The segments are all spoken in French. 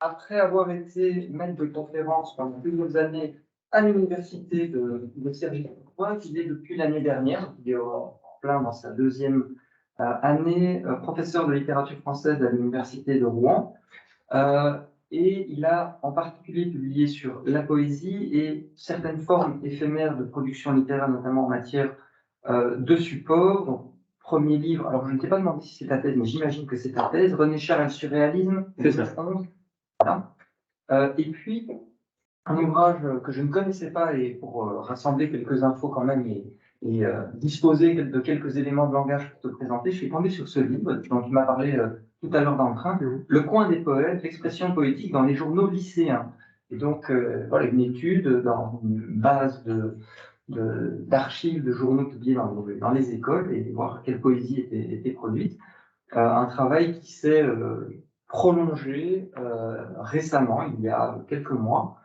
Après avoir été maître de conférence pendant plusieurs années à l'université de Cergy-Pontoise, il est depuis l'année dernière, il est en plein dans sa deuxième année, professeur de littérature française à l'université de Rouen. Euh, et il a en particulier publié sur la poésie et certaines formes éphémères de production littéraire, notamment en matière de support. Donc, premier livre, alors je ne t'ai pas demandé si c'est ta thèse, mais j'imagine que c'est ta thèse, René Char et le surréalisme, C'est ça. 2011. Voilà. Et puis, un ouvrage que je ne connaissais pas, et pour rassembler quelques infos quand même et disposer de quelques éléments de langage pour te présenter, je suis tombé sur ce livre dont tu m'as parlé tout à l'heure dans le train, Le coin des poètes, l'expression poétique dans les journaux lycéens. Et donc, voilà, une étude dans une base d'archives de journaux publiés dans les écoles et voir quelle poésie était produite. Un travail qui s'est prolongé récemment, il y a quelques mois,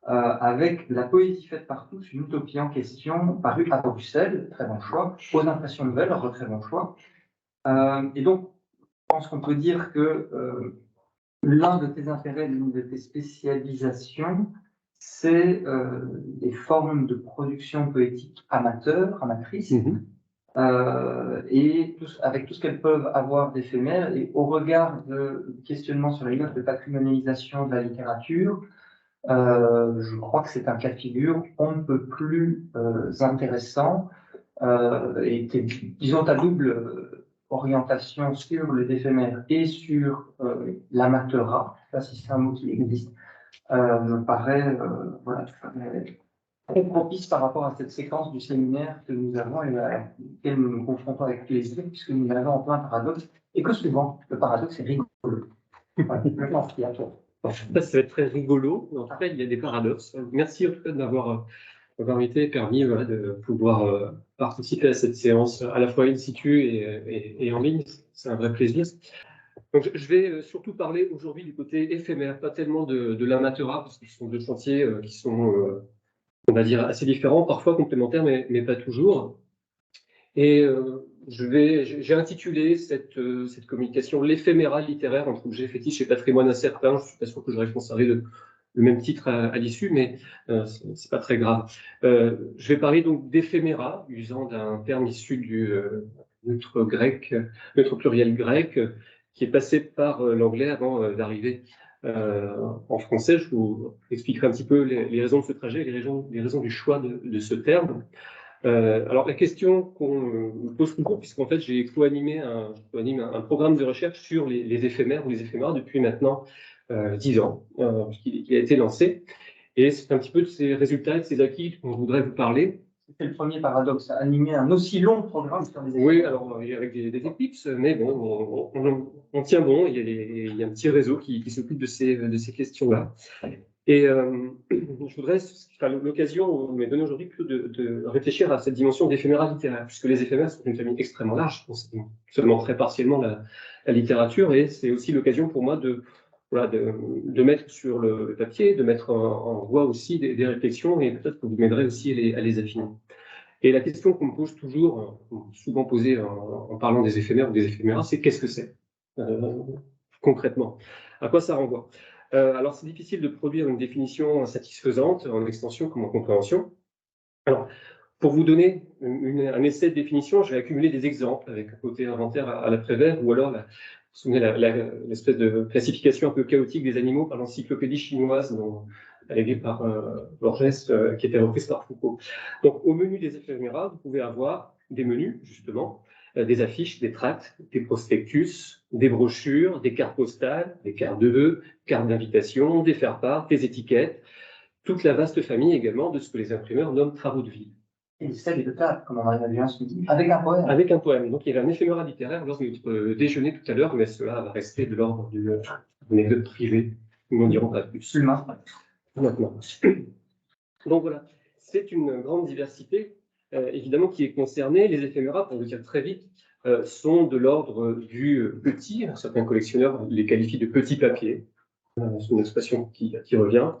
avec La poésie faite par tous, une utopie en question, parue à Bruxelles, très bon choix, aux impressions nouvelles, très bon choix. Et donc, je pense qu'on peut dire que l'un de tes intérêts, l'une de tes spécialisations, c'est les formes de production poétique amatrices, et avec tout ce qu'elles peuvent avoir d'éphémère, et au regard de questionnements sur les modes de patrimonialisation de la littérature, je crois que c'est un cas de figure on ne peut plus intéressant, et disons ta double orientation sur les éphémères et sur l'amateurat, je ne sais pas si c'est un mot qui existe, me paraît voilà, très propice par rapport à cette séquence du séminaire que nous avons et à laquelle nous nous confrontons avec plaisir, puisque nous avons en plein paradoxe, et que souvent, le paradoxe est rigolo. Voilà, maintenant, c'est à toi. Ça va être très rigolo. En tout cas, il y a des paradoxes. Merci en tout cas d'avoir été permis de pouvoir participer à cette séance à la fois in situ et en ligne. C'est un vrai plaisir. Donc, je vais surtout parler aujourd'hui du côté éphémère, pas tellement de l'amateurat, parce que ce sont deux chantiers qui sont, on va dire, assez différents, parfois complémentaires, mais pas toujours. Et j'ai intitulé cette communication l'éphéméra littéraire entre objet fétiche et patrimoine incertain. Je ne suis pas sûr que j'aurais conservé le même titre à l'issue, mais c'est pas très grave. Je vais parler donc d'éphéméra, usant d'un terme issu du neutre pluriel grec, qui est passé par l'anglais avant d'arriver en français. Je vous expliquerai un petit peu les raisons de ce trajet, les raisons du choix de ce terme. Alors la question qu'on me pose toujours, puisqu'en fait j'ai co-animé un programme de recherche sur les éphémères ou les éphémères depuis maintenant 10 ans, qui a été lancé. Et c'est un petit peu de ces résultats et de ces acquis dont je voudrais vous parler. C'était le premier paradoxe, animer un aussi long programme sur les éphémères. Oui, alors avec des éclipses, mais bon, on tient bon, il y a un petit réseau qui s'occupe de ces questions-là. Et je voudrais, l'occasion m'est donnée aujourd'hui plutôt de réfléchir à cette dimension d'éphéméra littéraire, puisque les éphémères sont une famille extrêmement large, seulement très partiellement la littérature, et c'est aussi l'occasion pour moi de mettre sur le papier, de mettre en voix aussi des réflexions, et peut-être que vous m'aiderez aussi à les affiner. Et la question qu'on me pose toujours, souvent posée en parlant des éphémères ou des éphéméras, c'est qu'est-ce que c'est concrètement? À quoi ça renvoie? Alors, c'est difficile de produire une définition satisfaisante en extension comme en compréhension. Alors, pour vous donner un essai de définition, je vais accumuler des exemples avec un côté inventaire à l'après-vert, ou alors vous vous souvenez l'espèce de classification un peu chaotique des animaux par l'encyclopédie chinoise alléguée par Borges, qui était reprise par Foucault. Donc, au menu des éphéméras, vous pouvez avoir des menus, justement, des affiches, des tracts, des prospectus, des brochures, des cartes postales, des cartes de vœux, cartes d'invitation, des faire-part, des étiquettes, toute la vaste famille également de ce que les imprimeurs nomment travaux de ville. Et des stèles de table, comme on arrive à bien se dire, avec un poème. Avec un poème. Donc, il y avait un éphéméra littéraire lors de notre déjeuner tout à l'heure, mais cela va rester de l'ordre d'une anecdote privée. Nous n'en dirons pas plus. Maintenant. Donc voilà, c'est une grande diversité, évidemment, qui est concernée. Les éphéméras, pour le dire très vite, sont de l'ordre du petit. Certains collectionneurs les qualifient de petit papier. C'est une expression qui revient.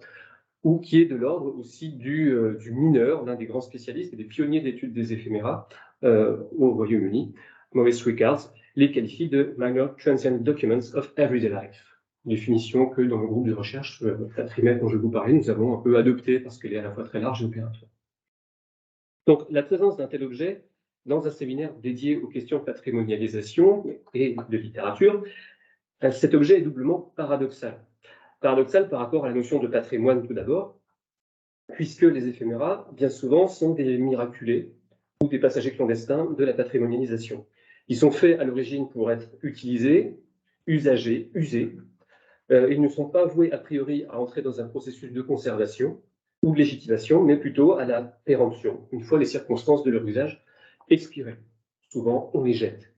Ou qui est de l'ordre aussi du mineur, l'un des grands spécialistes et des pionniers d'études des éphéméras au Royaume-Uni, Maurice Rickards, les qualifie de minor transient documents of everyday life. définition que dans le groupe de recherche Patrimef dont je vais vous parler, nous avons un peu adopté parce qu'elle est à la fois très large et opératoire. Donc, la présence d'un tel objet dans un séminaire dédié aux questions de patrimonialisation et de littérature, cet objet est doublement paradoxal. Paradoxal par rapport à la notion de patrimoine tout d'abord, puisque les éphéméras, bien souvent, sont des miraculés ou des passagers clandestins de la patrimonialisation. Ils sont faits à l'origine pour être utilisés, usagés, usés. Ils ne sont pas voués a priori à entrer dans un processus de conservation ou de légitimation, mais plutôt à la péremption, une fois les circonstances de leur usage expirées. Souvent, on les jette.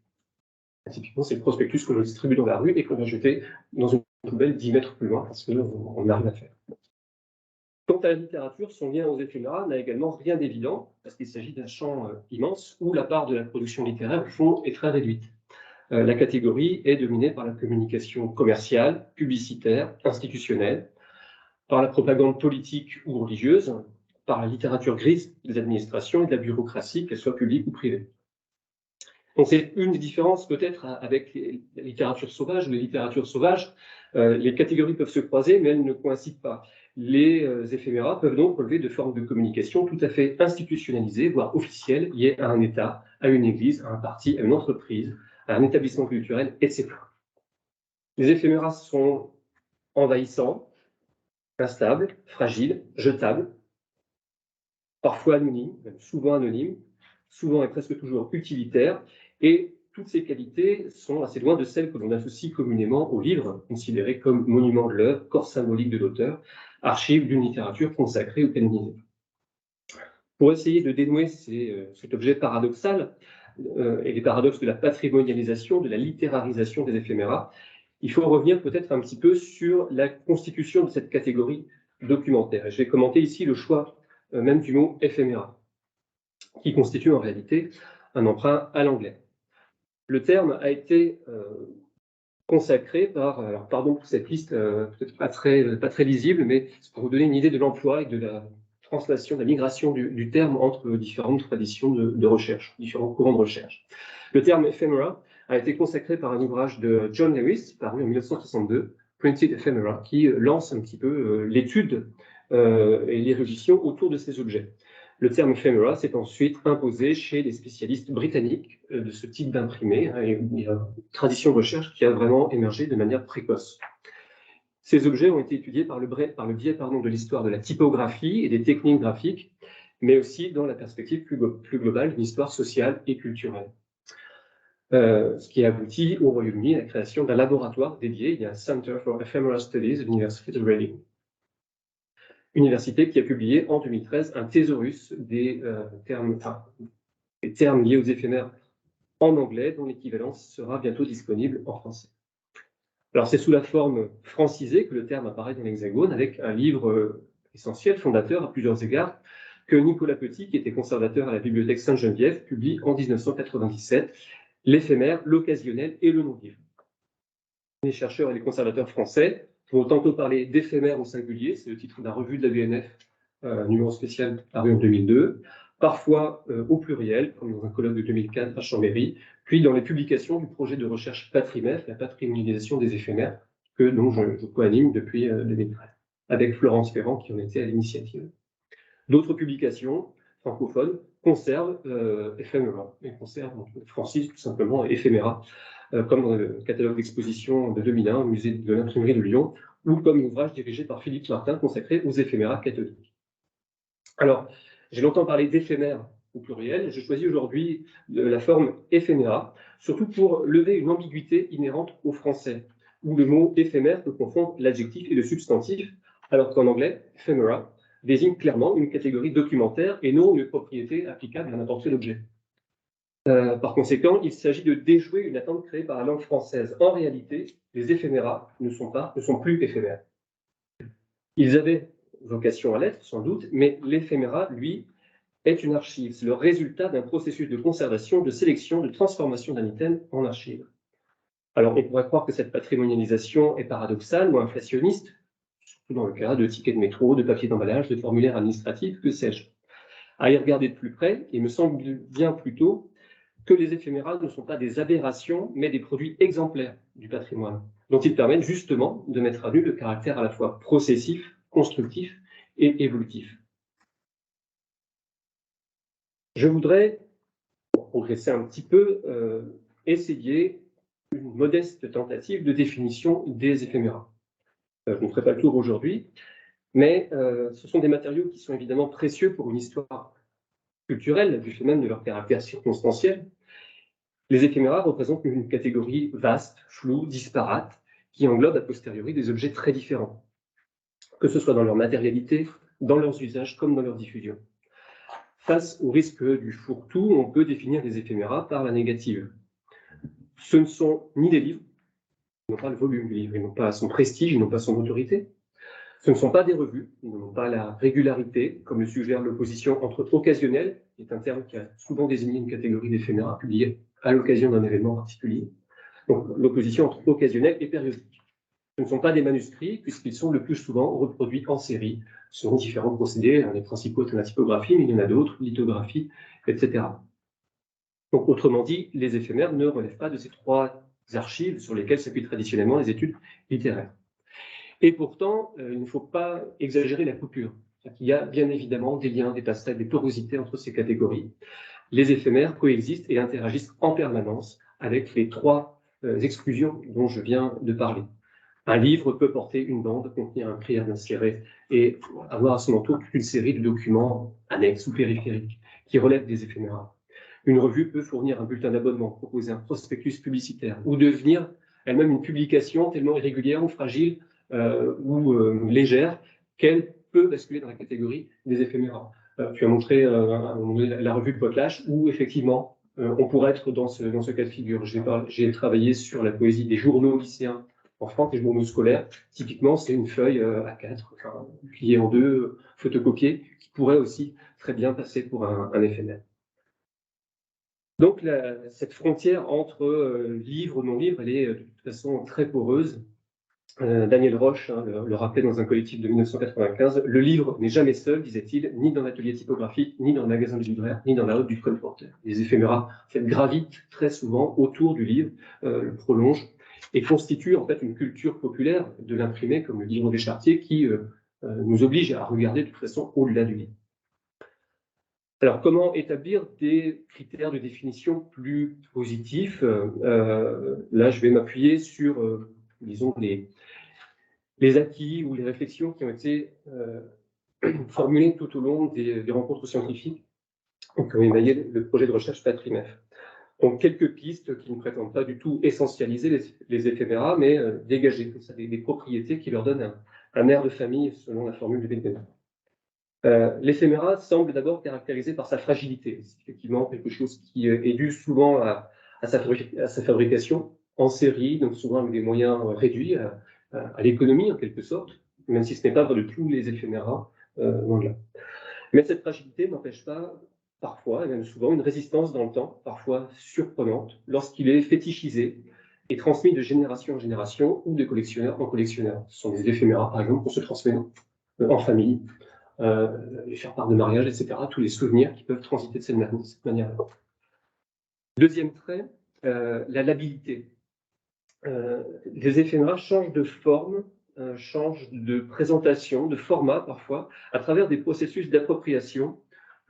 Typiquement, c'est le prospectus que l'on distribue dans la rue et qu'on va jeter dans une poubelle 10 mètres plus loin parce qu'on n'a rien à faire. Quant à la littérature, son lien aux éphéméras n'a également rien d'évident, parce qu'il s'agit d'un champ immense où la part de la production littéraire, au fond, est très réduite. La catégorie est dominée par la communication commerciale, publicitaire, institutionnelle, par la propagande politique ou religieuse, par la littérature grise des administrations et de la bureaucratie, qu'elle soit publique ou privée. Donc c'est une des différences peut-être avec la littérature sauvage ou les littératures sauvages. Les catégories peuvent se croiser, mais elles ne coïncident pas. Les éphéméras peuvent donc relever de formes de communication tout à fait institutionnalisées, voire officielles, liées à un État, à une église, à un parti, à une entreprise, à un établissement culturel, etc. Les éphéméras sont envahissants, instables, fragiles, jetables, parfois anonymes, même souvent anonymes, souvent et presque toujours utilitaires, et toutes ces qualités sont assez loin de celles que l'on associe communément aux livres, considérés comme monuments de l'œuvre, corps symbolique de l'auteur, archives d'une littérature consacrée ou canonisée. Pour essayer de dénouer cet objet paradoxal et les paradoxes de la patrimonialisation, de la littérarisation des éphéméras, il faut revenir peut-être un petit peu sur la constitution de cette catégorie documentaire. Et je vais commenter ici le choix même du mot éphéméra, qui constitue en réalité un emprunt à l'anglais. Le terme a été consacré par, alors pardon pour cette liste peut-être pas très lisible, mais c'est pour vous donner une idée de l'emploi et de la translation, de la migration du terme entre différentes traditions de recherche, différents courants de recherche. Le terme ephemera a été consacré par un ouvrage de John Lewis, paru en 1962, Printed Ephemera, qui lance un petit peu l'étude et l'érudition autour de ces objets. Le terme ephemera s'est ensuite imposé chez les spécialistes britanniques de ce type d'imprimé, et il y a une tradition de recherche qui a vraiment émergé de manière précoce. Ces objets ont été étudiés par le biais de l'histoire de la typographie et des techniques graphiques, mais aussi dans la perspective plus globale d'une histoire sociale et culturelle. Ce qui a abouti au Royaume-Uni à la création d'un laboratoire dédié. Il y a un Center for Ephemera Studies à l'Université de Reading. Université qui a publié en 2013 un thésaurus des termes liés aux éphémères en anglais, dont l'équivalence sera bientôt disponible en français. Alors c'est sous la forme francisée que le terme apparaît dans l'Hexagone, avec un livre essentiel, fondateur à plusieurs égards, que Nicolas Petit, qui était conservateur à la Bibliothèque Sainte-Geneviève, publie en 1997, L'éphémère, l'occasionnel et le non-livre. Les chercheurs et les conservateurs français vont tantôt parler d'éphémère au singulier, c'est le titre d'un revue de la BNF, numéro spécial paru en 2002, parfois au pluriel, comme dans un colloque de 2004 à Chambéry, puis dans les publications du projet de recherche Patrimef, la patrimonialisation des éphémères, dont je co-anime depuis 2013, avec Florence Ferrand qui en était à l'initiative. D'autres publications francophones conservent éphéméra, et conservent, francisent tout simplement éphéméra, comme dans le catalogue d'exposition de 2001 au musée de l'imprimerie de Lyon, ou comme l'ouvrage dirigé par Philippe Martin consacré aux éphéméras catholiques. Alors, j'ai longtemps parlé d'éphémère au pluriel, je choisis aujourd'hui la forme éphéméra, surtout pour lever une ambiguïté inhérente au français, où le mot éphémère peut confondre l'adjectif et le substantif, alors qu'en anglais, ephemera désigne clairement une catégorie documentaire et non une propriété applicable à n'importe quel objet. Par conséquent, il s'agit de déjouer une attente créée par la langue française. En réalité, les éphéméras ne sont plus éphémères. Ils avaient vocation à l'être, sans doute, mais l'éphéméra, lui, est une archive. C'est le résultat d'un processus de conservation, de sélection, de transformation d'un item en archive. Alors, on pourrait croire que cette patrimonialisation est paradoxale ou inflationniste, surtout dans le cas de tickets de métro, de papiers d'emballage, de formulaires administratifs, que sais-je. À y regarder de plus près, il me semble bien plutôt que les éphéméras ne sont pas des aberrations, mais des produits exemplaires du patrimoine. dont ils permettent justement de mettre à nu le caractère à la fois processif, constructif et évolutif. Je voudrais, pour progresser un petit peu, essayer une modeste tentative de définition des éphéméras. Je ne ferai pas le tour aujourd'hui, mais ce sont des matériaux qui sont évidemment précieux pour une histoire culturelle, du fait même de leur caractère circonstanciel. Les éphéméras représentent une catégorie vaste, floue, disparate, qui englobe a posteriori des objets très différents, que ce soit dans leur matérialité, dans leurs usages, comme dans leur diffusion. Face au risque du fourre-tout, on peut définir les éphéméras par la négative. Ce ne sont ni des livres, ils n'ont pas le volume du livre, ils n'ont pas son prestige, ils n'ont pas son autorité. Ce ne sont pas des revues, ils n'ont pas la régularité, comme le suggère l'opposition entre occasionnel, qui est un terme qui a souvent désigné une catégorie d'éphéméras publiés à l'occasion d'un événement particulier. Donc l'opposition entre occasionnel et périodique. Ce ne sont pas des manuscrits, puisqu'ils sont le plus souvent reproduits en série, selon différents procédés. Les principaux sont la typographie, mais il y en a d'autres, lithographie, etc. Donc, autrement dit, les éphémères ne relèvent pas de ces trois archives sur lesquelles s'appuient traditionnellement les études littéraires. Et pourtant, il ne faut pas exagérer la coupure. Il y a bien évidemment des liens, des passerelles, des porosités entre ces catégories. Les éphémères coexistent et interagissent en permanence avec les trois exclusions dont je viens de parler. Un livre peut porter une bande, contenir un prière inséré et avoir à son entour toute une série de documents annexes ou périphériques qui relèvent des éphéméras. Une revue peut fournir un bulletin d'abonnement, proposer un prospectus publicitaire ou devenir elle-même une publication tellement irrégulière ou fragile ou légère qu'elle peut basculer dans la catégorie des éphéméras. Tu as montré la revue de Potlatch où effectivement on pourrait être dans ce cas de figure. J'ai travaillé sur la poésie des journaux lycéens en France, les journaux scolaires. Typiquement, c'est une feuille A4, enfin, pliée en deux, photocopiée, qui pourrait aussi très bien passer pour un éphémère. Donc, cette frontière entre livre et non-livre, elle est de toute façon très poreuse. Daniel Roche le rappelait dans un collectif de 1995, le livre n'est jamais seul, disait-il, ni dans l'atelier typographique, ni dans le magasin du libraire, ni dans la hotte du colporteur. Les éphéméras gravitent très souvent autour du livre, le prolongent, et constituent en fait une culture populaire de l'imprimé, comme le livre des Chartiers, qui nous oblige à regarder de toute façon au-delà du livre. Alors, comment établir des critères de définition plus positifs Là, je vais m'appuyer sur, disons, les acquis ou les réflexions qui ont été formulées tout au long des rencontres scientifiques qui ont émaillé le projet de recherche Patrimef. Donc, quelques pistes qui ne prétendent pas du tout essentialiser les éphéméras, mais dégager des propriétés qui leur donnent un air de famille, selon la formule de Bentham. L'éphéméra semble d'abord caractérisé par sa fragilité. C'est effectivement quelque chose qui est dû souvent à sa fabrication en série, donc souvent avec des moyens réduits, à l'économie en quelque sorte, même si ce n'est pas vrai de tous les éphéméras. Mais cette fragilité n'empêche pas parfois, et même souvent, une résistance dans le temps, parfois surprenante, lorsqu'il est fétichisé et transmis de génération en génération ou de collectionneur en collectionneur. Ce sont des éphéméras, par exemple, qu'on se transmet en famille, les faire part de mariage, etc. Tous les souvenirs qui peuvent transiter de cette manière-là. Deuxième trait, la labilité. Les éphéméras changent de forme, changent de présentation, de format parfois, à travers des processus d'appropriation,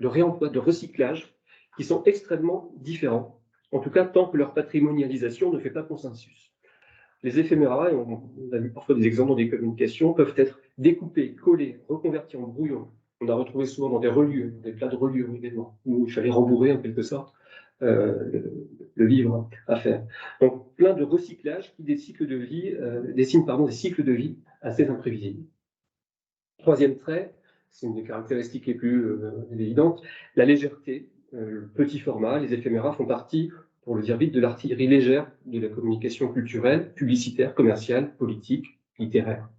de réemploi, de recyclage, qui sont extrêmement différents, en tout cas tant que leur patrimonialisation ne fait pas consensus. Les éphéméras, et on a vu parfois des exemples dans des communications, peuvent être découpés, collés, reconvertis en brouillons. On a retrouvé souvent dans des reliures, des plats de reliure également, où il fallait rembourrer en quelque sorte le livre à faire. Donc plein de recyclages qui dessinent des cycles de vie assez imprévisibles. Troisième trait, c'est une des caractéristiques les plus évidentes, la légèreté, le petit format. Les éphéméras font partie, pour le dire vite, de l'artillerie légère de la communication culturelle, publicitaire, commerciale, politique, littéraire.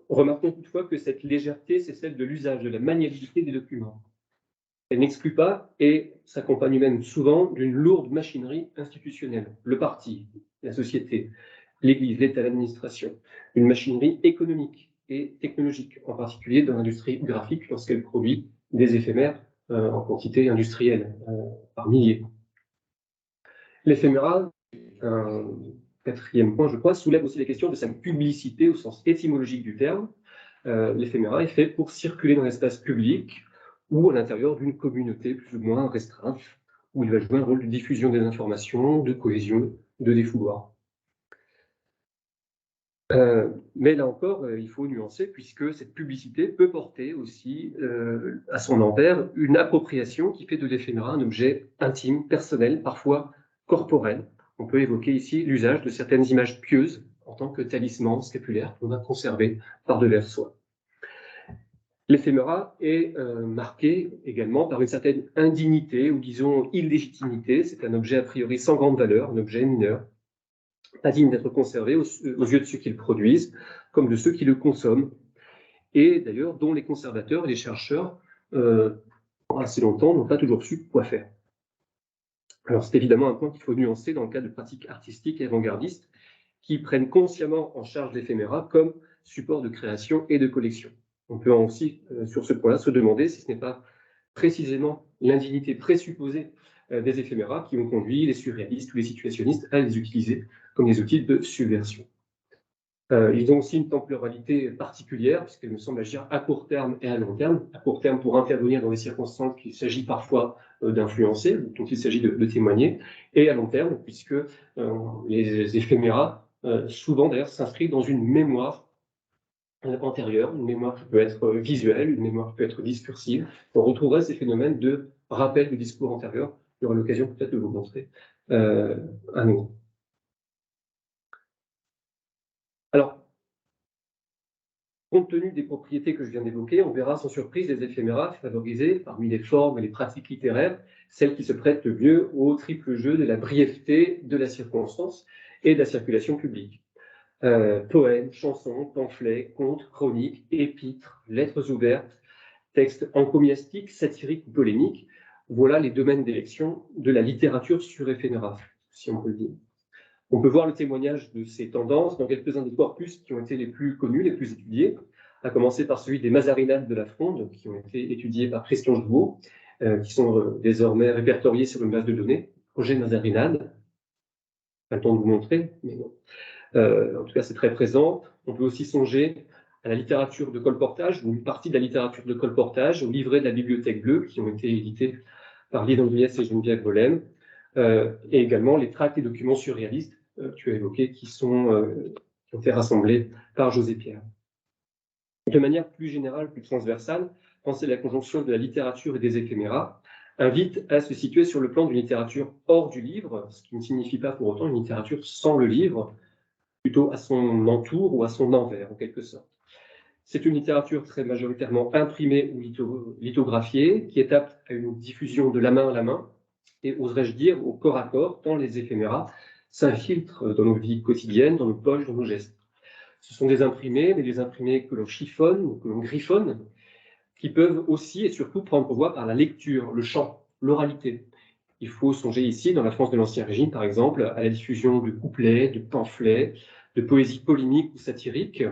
Remarquons toutefois que cette légèreté, c'est celle de l'usage, de la maniabilité des documents. Elle n'exclut pas et s'accompagne même souvent d'une lourde machinerie institutionnelle. Le parti, la société, l'Église, l'État, l'administration. Une machinerie économique et technologique, en particulier dans l'industrie graphique lorsqu'elle produit des éphémères en quantité industrielle, par milliers. L'éphéméra, un quatrième point, je crois, soulève aussi la question de sa publicité au sens étymologique du terme. L'éphéméra est fait pour circuler dans l'espace public ou à l'intérieur d'une communauté plus ou moins restreinte, où il va jouer un rôle de diffusion des informations, de cohésion, de défouloir. Mais là encore, il faut nuancer, puisque cette publicité peut porter aussi à son envers une appropriation qui fait de l'éphéméra un objet intime, personnel, parfois corporel. On peut évoquer ici l'usage de certaines images pieuses en tant que talisman scapulaire qu'on va conserver par devers soi. L'éphéméra est marqué également par une certaine indignité ou disons illégitimité. C'est un objet a priori sans grande valeur, un objet mineur, pas digne d'être conservé aux yeux de ceux qui le produisent, comme de ceux qui le consomment, et d'ailleurs dont les conservateurs et les chercheurs, assez longtemps, n'ont pas toujours su quoi faire. Alors c'est évidemment un point qu'il faut nuancer dans le cas de pratiques artistiques et avant-gardistes qui prennent consciemment en charge l'éphéméra comme support de création et de collection. On peut aussi, sur ce point-là, se demander si ce n'est pas précisément l'indignité présupposée des éphéméras qui ont conduit les surréalistes ou les situationnistes à les utiliser comme des outils de subversion. Ils ont aussi une temporalité particulière, puisqu'ils me semblent agir à court terme et à long terme. À court terme pour intervenir dans des circonstances qu'il s'agit parfois d'influencer, dont il s'agit de témoigner, et à long terme, puisque les éphéméras, souvent d'ailleurs, s'inscrivent dans une mémoire antérieure, une mémoire qui peut être visuelle, une mémoire qui peut être discursive. On retrouverait ces phénomènes de rappel du discours antérieur. Il y aura l'occasion peut-être de vous montrer à nouveau. Alors, compte tenu des propriétés que je viens d'évoquer, on verra sans surprise les éphéméras favoriser, parmi les formes et les pratiques littéraires, celles qui se prêtent le mieux au triple jeu de la brièveté, de la circonstance et de la circulation publique. Poèmes, chansons, pamphlets, contes, chroniques, épîtres, lettres ouvertes, textes encomiastiques, satiriques ou polémiques, voilà les domaines d'élection de la littérature sur éphéméra, si on peut le dire. On peut voir le témoignage de ces tendances dans quelques-uns des corpus qui ont été les plus connus, les plus étudiés, à commencer par celui des Mazarinades de la Fronde, qui ont été étudiés par Christian Jouot, qui sont désormais répertoriés sur une base de données, projet Mazarinade. Pas le temps de vous montrer, mais bon. En tout cas, c'est très présent. On peut aussi songer à la littérature de colportage, ou une partie de la littérature de colportage, aux livrets de la Bibliothèque Bleue, qui ont été édités par Lydie Andriès et Geneviève Bollem, et également les tracts et documents surréalistes que tu as évoqués, qui ont été rassemblés par José Pierre. De manière plus générale, plus transversale, penser la conjonction de la littérature et des éphéméras invite à se situer sur le plan d'une littérature hors du livre, ce qui ne signifie pas pour autant une littérature sans le livre, plutôt à son entour ou à son envers, en quelque sorte. C'est une littérature très majoritairement imprimée ou lithographiée, qui est apte à une diffusion de la main à la main, et oserais-je dire au corps à corps, tant les éphéméras s'infiltrent dans nos vies quotidiennes, dans nos poches, dans nos gestes. Ce sont des imprimés, mais des imprimés que l'on chiffonne, que l'on griffonne, qui peuvent aussi et surtout prendre voie par la lecture, le chant, l'oralité. Il faut songer ici, dans la France de l'Ancien Régime, par exemple, à la diffusion de couplets, de pamphlets, de poésie polémique ou satirique,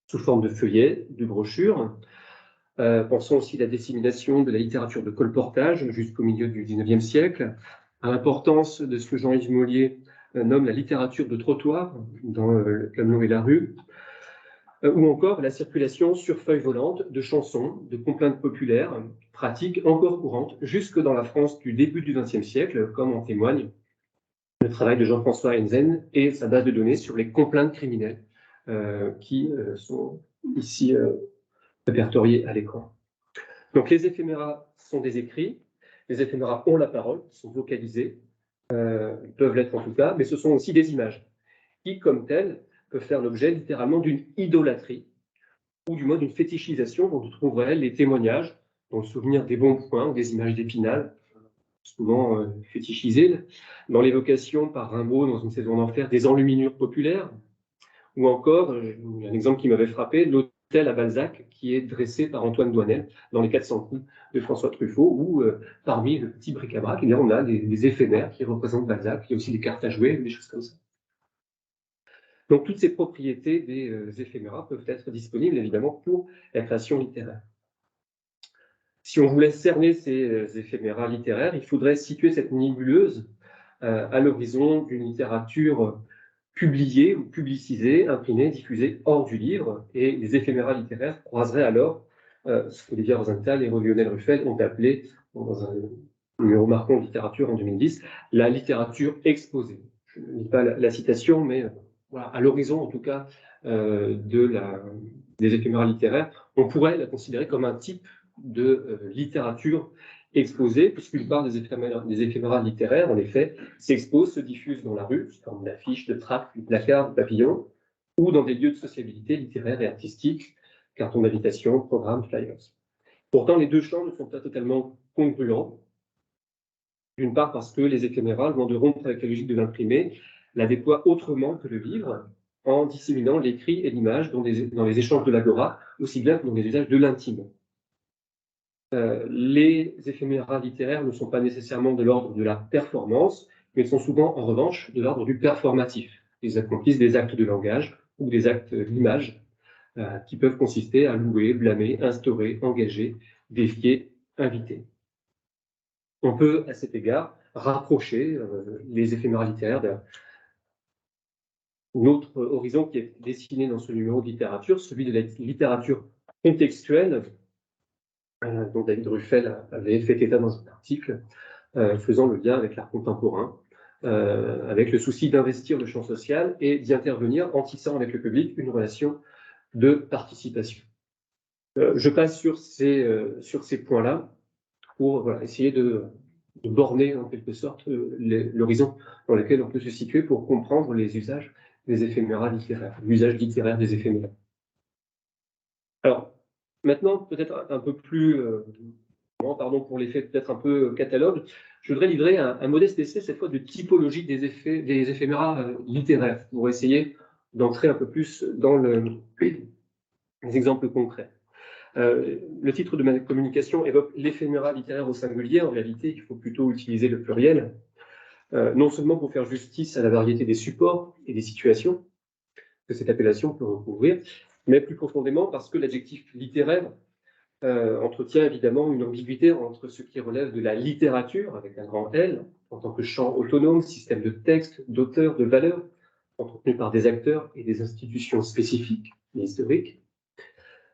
sous forme de feuillets, de brochures. Pensons aussi à la dissémination de la littérature de colportage jusqu'au milieu du XIXe siècle, à l'importance de ce que Jean-Yves Mollier nomme la littérature de trottoir dans Le Camelot et la rue, ou encore la circulation sur feuilles volantes de chansons, de complaintes populaires, pratiques encore courantes jusque dans la France du début du XXe siècle, comme en témoigne le travail de Jean-François Henzen et sa base de données sur les complaintes criminelles qui sont ici répertoriées à l'écran. Donc les éphéméras sont des écrits, les éphéméras ont la parole, sont vocalisés, ils peuvent l'être en tout cas, mais ce sont aussi des images qui, comme telles, peuvent faire l'objet littéralement d'une idolâtrie ou du moins d'une fétichisation dont on trouverait les témoignages, dans le souvenir des bons points ou des images d'Épinal, souvent fétichisées, dans l'évocation par Rimbaud dans une saison d'enfer des enluminures populaires, ou encore, un exemple qui m'avait frappé, l'hôtel à Balzac qui est dressé par Antoine Doinel dans les 400 coups de François Truffaut, où parmi le petit bric-à-brac, on a des éphémères qui représentent Balzac, il y a aussi des cartes à jouer, des choses comme ça. Donc toutes ces propriétés des éphéméras peuvent être disponibles évidemment pour la création littéraire. Si on voulait cerner ces éphéméras littéraires, il faudrait situer cette nébuleuse à l'horizon d'une littérature publiée ou publicisée, imprimée, diffusée hors du livre, et les éphéméras littéraires croiseraient alors ce qu'Olivier Rosenthal et Lionel Ruffel ont appelé, dans un numéro marquant de littérature en 2010, la littérature exposée. Je ne lis pas la citation, mais voilà, à l'horizon en tout cas des éphéméras littéraires, on pourrait la considérer comme un type de littérature exposée, puisqu'une part des éphéméras littéraires, en effet, s'exposent, se diffusent dans la rue, sous forme d'affiches, de tracts, de placards, de papillons, ou dans des lieux de sociabilité littéraire et artistique, cartons d'invitation, programmes, flyers. Pourtant, les deux champs ne sont pas totalement congruents. D'une part parce que les éphéméras, loin de rompre avec la logique de l'imprimé, la déploient autrement que le livre, en disséminant l'écrit et l'image dans les échanges de l'agora, aussi bien que dans les usages de l'intime. Les éphéméras littéraires ne sont pas nécessairement de l'ordre de la performance, mais sont souvent, en revanche, de l'ordre du performatif. Ils accomplissent des actes de langage ou des actes d'image qui peuvent consister à louer, blâmer, instaurer, engager, défier, inviter. On peut, à cet égard, rapprocher les éphéméras littéraires d'un autre horizon qui est dessiné dans ce numéro de littérature, celui de la littérature contextuelle, dont David Ruffel avait fait état dans un article, faisant le lien avec l'art contemporain, avec le souci d'investir le champ social et d'y intervenir en tissant avec le public une relation de participation. Je passe sur ces points-là pour essayer de borner en quelque sorte l'horizon dans lequel on peut se situer pour comprendre les usages des éphéméras littéraires, l'usage littéraire des éphéméras. Alors, maintenant, peut-être un peu plus, pardon pour l'effet peut-être un peu catalogue, je voudrais livrer un modeste essai, cette fois de typologie des éphéméras littéraires, pour essayer d'entrer un peu plus dans les exemples concrets. Le titre de ma communication évoque l'éphéméra littéraire au singulier. En réalité, il faut plutôt utiliser le pluriel, non seulement pour faire justice à la variété des supports et des situations que cette appellation peut recouvrir, mais plus profondément parce que l'adjectif littéraire entretient évidemment une ambiguïté entre ce qui relève de la littérature, avec un grand L, en tant que champ autonome, système de texte, d'auteur, de valeurs, entretenu par des acteurs et des institutions spécifiques et historiques.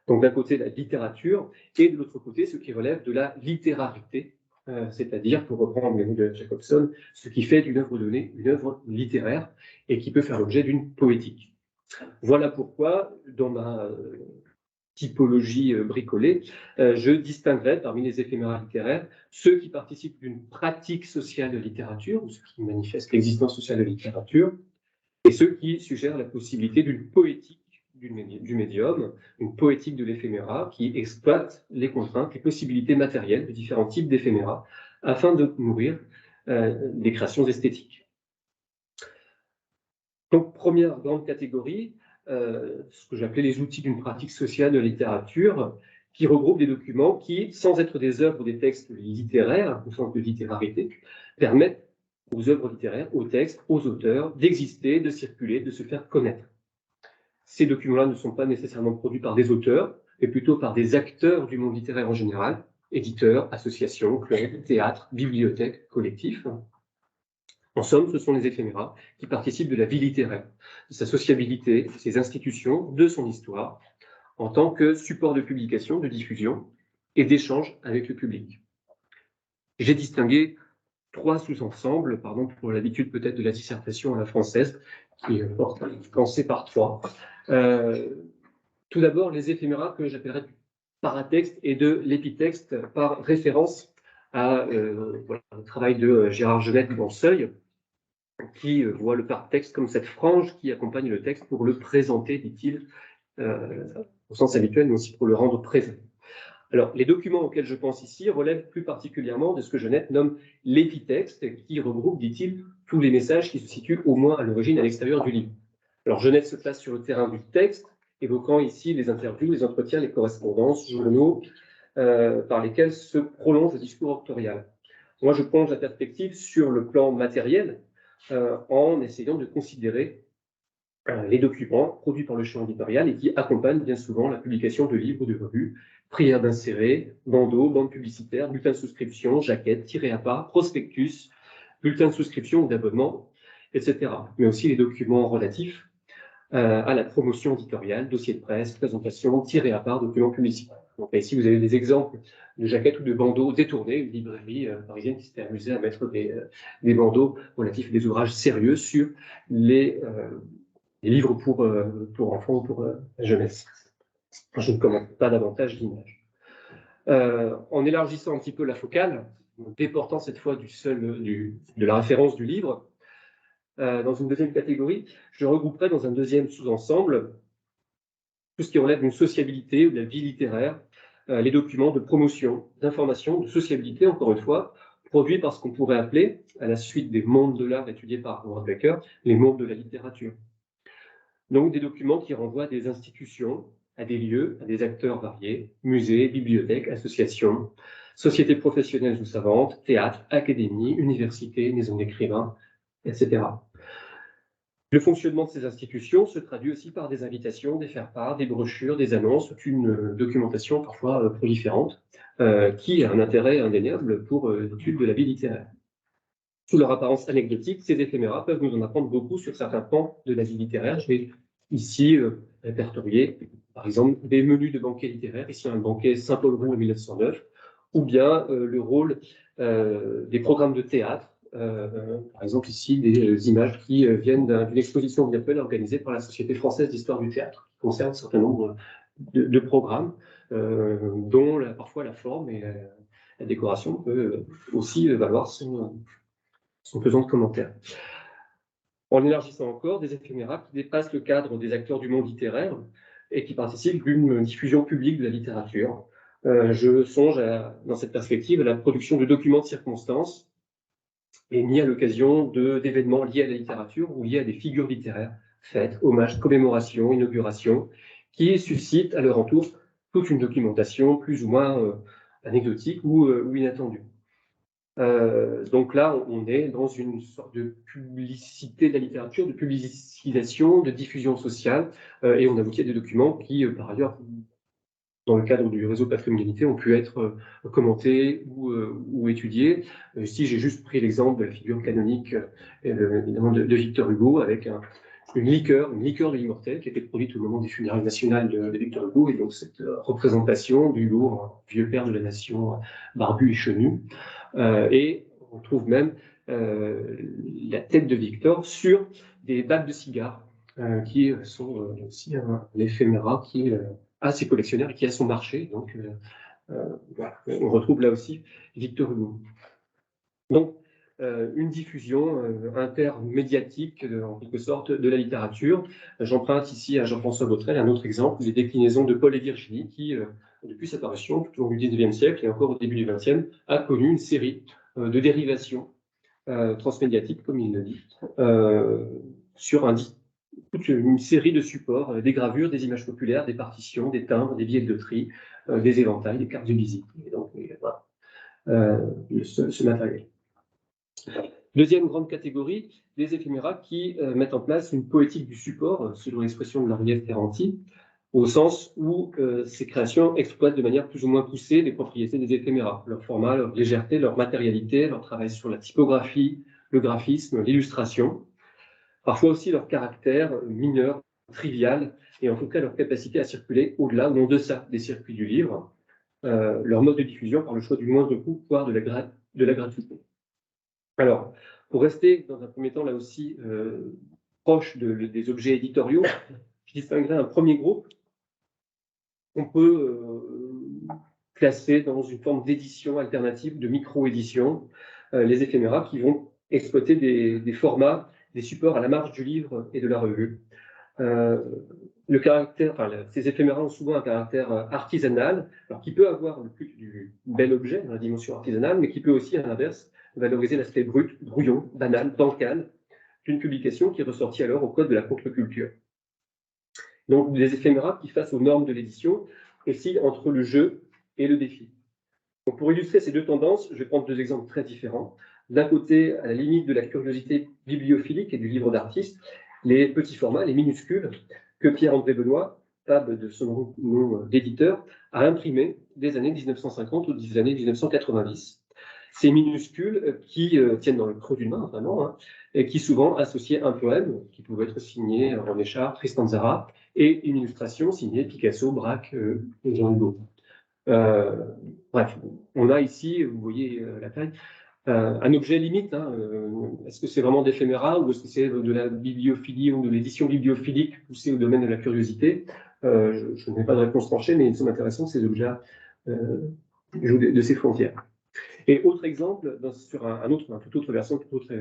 Donc d'un côté la littérature, et de l'autre côté ce qui relève de la littérarité, c'est-à-dire, pour reprendre les mots de Jacobson, ce qui fait d'une œuvre donnée une œuvre littéraire et qui peut faire l'objet d'une poétique. Voilà pourquoi, dans ma typologie bricolée, je distinguerai parmi les éphéméras littéraires ceux qui participent d'une pratique sociale de littérature, ou ceux qui manifestent l'existence sociale de littérature, et ceux qui suggèrent la possibilité d'une poétique du médium, une poétique de l'éphéméra qui exploite les contraintes, les possibilités matérielles de différents types d'éphéméras afin de nourrir des créations esthétiques. Donc, première grande catégorie, ce que j'appelais les outils d'une pratique sociale de littérature, qui regroupe des documents qui, sans être des œuvres ou des textes littéraires, au sens de littérarité, permettent aux œuvres littéraires, aux textes, aux auteurs d'exister, de circuler, de se faire connaître. Ces documents-là ne sont pas nécessairement produits par des auteurs, mais plutôt par des acteurs du monde littéraire en général, éditeurs, associations, clubs, théâtres, bibliothèques, collectifs. En somme, ce sont les éphéméras qui participent de la vie littéraire, de sa sociabilité, de ses institutions, de son histoire, en tant que support de publication, de diffusion et d'échange avec le public. J'ai distingué trois sous-ensembles, pardon pour l'habitude peut-être de la dissertation à la française, qui est pensée par trois. Tout d'abord, les éphéméras que j'appellerais du paratexte et de l'épitexte par référence à le travail de Gérard Genette dans Seuil, qui voit le paratexte comme cette frange qui accompagne le texte pour le présenter, dit-il, au sens habituel, mais aussi pour le rendre présent. Alors, les documents auxquels je pense ici relèvent plus particulièrement de ce que Genette nomme l'épitexte, qui regroupe, dit-il, tous les messages qui se situent au moins à l'origine à l'extérieur du livre. Alors, Genette se place sur le terrain du texte, évoquant ici les interviews, les entretiens, les correspondances, journaux, par lesquels se prolonge le discours auctorial. Moi, je plonge la perspective sur le plan matériel, en essayant de considérer les documents produits par le champ éditorial et qui accompagnent bien souvent la publication de livres ou de revues, prières d'insérer, bandeaux, bandes publicitaires, bulletins de souscription, jaquettes, tirés à part, prospectus, bulletins de souscription ou d'abonnement, etc. Mais aussi les documents relatifs à la promotion éditoriale, dossier de presse, présentation, tiré à part, documents publicitaires. Donc là, ici, vous avez des exemples de jaquettes ou de bandeaux détournés, une librairie parisienne qui s'était amusée à mettre des bandeaux relatifs à des ouvrages sérieux sur les livres pour enfants ou pour la jeunesse. Je ne commente pas davantage l'image. En élargissant un petit peu la focale, déportant cette fois de la référence du livre, dans une deuxième catégorie, je regrouperai dans un deuxième sous-ensemble tout ce qui relève d'une sociabilité ou de la vie littéraire, les documents de promotion, d'information, de sociabilité, encore une fois, produits par ce qu'on pourrait appeler, à la suite des mondes de l'art étudiés par Howard Becker, les mondes de la littérature. Donc des documents qui renvoient à des institutions, à des lieux, à des acteurs variés, musées, bibliothèques, associations, sociétés professionnelles ou savantes, théâtres, académies, universités, maisons d'écrivains, etc. Le fonctionnement de ces institutions se traduit aussi par des invitations, des faire-part, des brochures, des annonces, une documentation parfois proliférante, qui a un intérêt indéniable pour l'étude de la vie littéraire. Sous leur apparence anecdotique, ces éphéméras peuvent nous en apprendre beaucoup sur certains pans de la vie littéraire. Je vais ici répertorier, par exemple, des menus de banquets littéraires, ici un banquet Saint-Paul-Roux en 1909, ou bien le rôle des programmes de théâtre, par exemple ici des images qui viennent d'une exposition virtuelle organisée par la Société française d'histoire du théâtre, qui concerne un certain nombre de programmes, dont parfois la forme et la décoration peut aussi valoir son pesant de commentaires. En élargissant encore, des éphéméras qui dépassent le cadre des acteurs du monde littéraire et qui participent d'une diffusion publique de la littérature. Je songe, dans cette perspective, à la production de documents de circonstances émis à l'occasion d'événements liés à la littérature ou liés à des figures littéraires, fêtes, hommages, commémorations, inaugurations, qui suscitent à leur entour toute une documentation plus ou moins anecdotique ou inattendue. Donc là, on est dans une sorte de publicité de la littérature, de publicisation, de diffusion sociale, et on aboutit à des documents qui, par ailleurs, dans le cadre du réseau Patrimonialité, ont pu être commentés ou étudiés. Ici, j'ai juste pris l'exemple de la figure canonique, évidemment, de Victor Hugo, avec une liqueur de l'immortel qui a été produite au moment des funérailles nationales de Victor Hugo, et donc cette représentation d'Hugo, vieux père de la nation, barbu et chenu. Et on trouve même la tête de Victor sur des bacs de cigares, qui sont aussi un éphéméra qui a ses collectionneurs et qui a son marché. Donc voilà, on retrouve là aussi Victor Hugo. Donc une diffusion intermédiatique, en quelque sorte, de la littérature. J'emprunte ici à Jean-François Botrel un autre exemple, les déclinaisons de Paul et Virginie, qui, depuis sa parution, tout au long du XIXe siècle et encore au début du XXe, a connu une série de dérivations transmédiatiques, comme il le dit, sur toute une série de supports, des gravures, des images populaires, des partitions, des timbres, des billets de loterie, des éventails, des cartes de visite. Et donc, voilà, ce matériel. Deuxième grande catégorie, les éphéméras qui mettent en place une poétique du support, selon l'expression de Henriette Ferranti, au sens où ces créations exploitent de manière plus ou moins poussée les propriétés des éphéméras, leur format, leur légèreté, leur matérialité, leur travail sur la typographie, le graphisme, l'illustration, parfois aussi leur caractère mineur, trivial, et en tout cas leur capacité à circuler au-delà ou en deçà des circuits du livre, leur mode de diffusion par le choix du moindre coût, voire de la gratuité. Alors, pour rester dans un premier temps là aussi proche des objets éditoriaux, je distinguerai un premier groupe qu'on peut classer dans une forme d'édition alternative, de micro-édition, les éphéméras qui vont exploiter des formats, des supports à la marge du livre et de la revue. Ces éphéméras ont souvent un caractère artisanal, alors qui peut avoir le culte du bel objet dans la dimension artisanale, mais qui peut aussi, à l'inverse, valoriser l'aspect brut, brouillon, banal, bancal d'une publication qui est ressortie alors au code de la contre-culture. Donc des éphéméras qui, face aux normes de l'édition, oscillent entre le jeu et le défi. Donc, pour illustrer ces deux tendances, je vais prendre deux exemples très différents. D'un côté, à la limite de la curiosité bibliophilique et du livre d'artiste, les petits formats, les minuscules, que Pierre-André Benoît, capable de son nom d'éditeur, a imprimé des années 1950 ou des années 1990, ces minuscules qui tiennent dans le creux d'une main, vraiment, hein, et qui souvent associaient un poème qui pouvait être signé René Char, Tristan Tzara, et une illustration signée Picasso, Braque et Jean Hugo. Bref, on a ici, vous voyez la taille, un objet limite. Hein, est-ce que c'est vraiment d'éphéméra ou est-ce que c'est de la bibliophilie ou de l'édition bibliophilique poussée au domaine de la curiosité? Je n'ai pas de réponse tranchée, mais il me semble intéressant que ces objets jouent de ces frontières. Et autre exemple, sur un tout autre versant, tout autre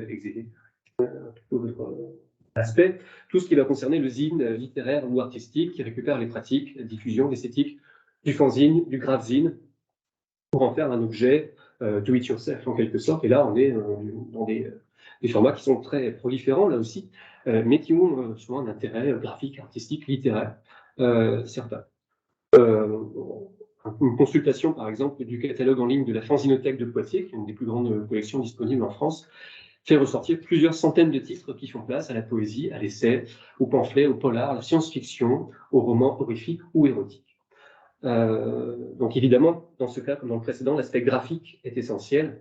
aspect, tout ce qui va concerner le zine littéraire ou artistique qui récupère les pratiques, la diffusion, l'esthétique du fanzine, du graph-zine, pour en faire un objet do it yourself en quelque sorte. Et là, on est dans des formats qui sont très proliférants là aussi, mais qui ont souvent un intérêt graphique, artistique, littéraire, certain. Une consultation, par exemple, du catalogue en ligne de la Fanzinothèque de Poitiers, qui est une des plus grandes collections disponibles en France, fait ressortir plusieurs centaines de titres qui font place à la poésie, à l'essai, au pamphlet, au polar, à la science-fiction, au roman horrifique ou érotique. Donc évidemment, dans ce cas, comme dans le précédent, l'aspect graphique est essentiel.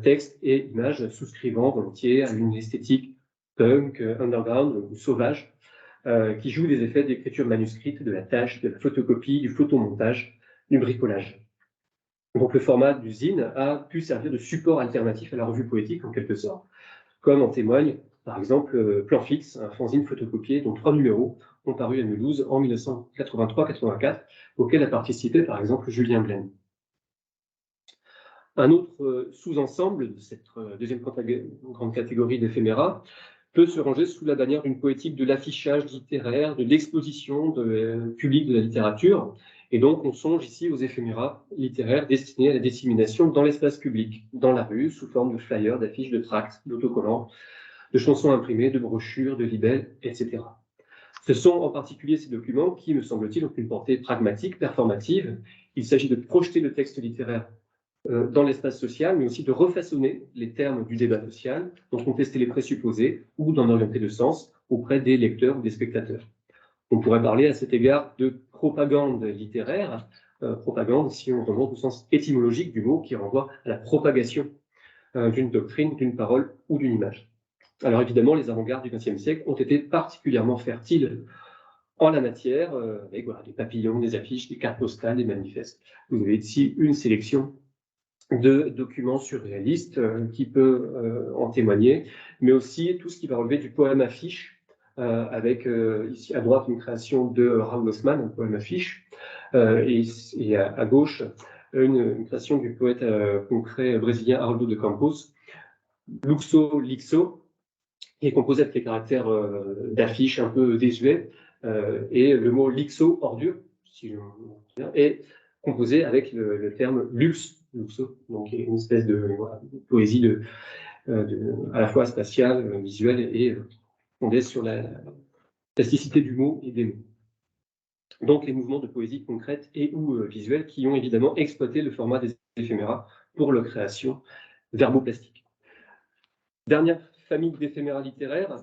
Texte et images souscrivant volontiers à une esthétique punk, underground ou sauvage, qui joue des effets d'écriture manuscrite, de la tâche, de la photocopie, du photomontage, du bricolage. Donc le format du zine a pu servir de support alternatif à la revue poétique en quelque sorte, comme en témoigne par exemple Plan Fixe, un fanzine photocopié dont 3 numéros ont paru à Mulhouse en 1983-84, auquel a participé par exemple Julien Blaine. Un autre sous-ensemble de cette deuxième grande catégorie d'éphéméra peut se ranger sous la bannière d'une poétique de l'affichage littéraire, de l'exposition publique de la littérature. Et donc, on songe ici aux éphéméras littéraires destinés à la dissémination dans l'espace public, dans la rue, sous forme de flyers, d'affiches, de tracts, d'autocollants, de chansons imprimées, de brochures, de libelles, etc. Ce sont en particulier ces documents qui, me semble-t-il, ont une portée pragmatique, performative. Il s'agit de projeter le texte littéraire dans l'espace social, mais aussi de refaçonner les termes du débat social, d'en contester les présupposés ou d'en orienter le sens auprès des lecteurs ou des spectateurs. On pourrait parler à cet égard de propagande littéraire, propagande si on remonte au sens étymologique du mot qui renvoie à la propagation d'une doctrine, d'une parole ou d'une image. Alors évidemment, les avant-gardes du XXe siècle ont été particulièrement fertiles en la matière, avec voilà, des papillons, des affiches, des cartes postales, des manifestes. Vous avez ici une sélection de documents surréalistes qui peut en témoigner, mais aussi tout ce qui va relever du poème affiche, avec ici à droite une création de Raoul Haussmann, un poème affiche, et à gauche une création du poète concret brésilien Haroldo de Campos, Luxo Lixo, qui est composé avec les caractères d'affiche un peu désuets, et le mot Lixo, ordure, si je me souviens, est composé avec le terme luxe, luxo, donc une espèce de poésie à la fois spatiale, visuelle et fondée sur la plasticité du mot et des mots. Donc les mouvements de poésie concrète et ou visuelle qui ont évidemment exploité le format des éphéméras pour leur création verboplastique. Dernière famille d'éphéméras littéraires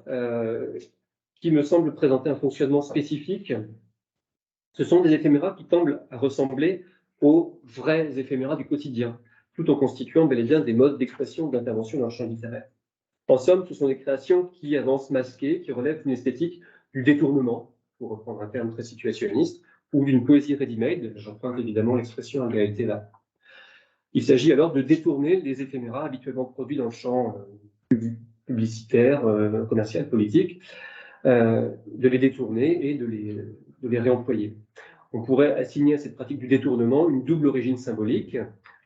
qui me semble présenter un fonctionnement spécifique, ce sont des éphéméras qui tendent à ressembler aux vrais éphéméras du quotidien, tout en constituant bel et bien des modes d'expression ou d'intervention dans le champ littéraire. En somme, ce sont des créations qui avancent masquées, qui relèvent d'une esthétique du détournement, pour reprendre un terme très situationniste, ou d'une poésie ready-made, j'emprunte évidemment l'expression à Gaëté là. Il s'agit alors de détourner les éphéméras habituellement produits dans le champ publicitaire, commercial, politique, de les détourner et de les réemployer. On pourrait assigner à cette pratique du détournement une double origine symbolique.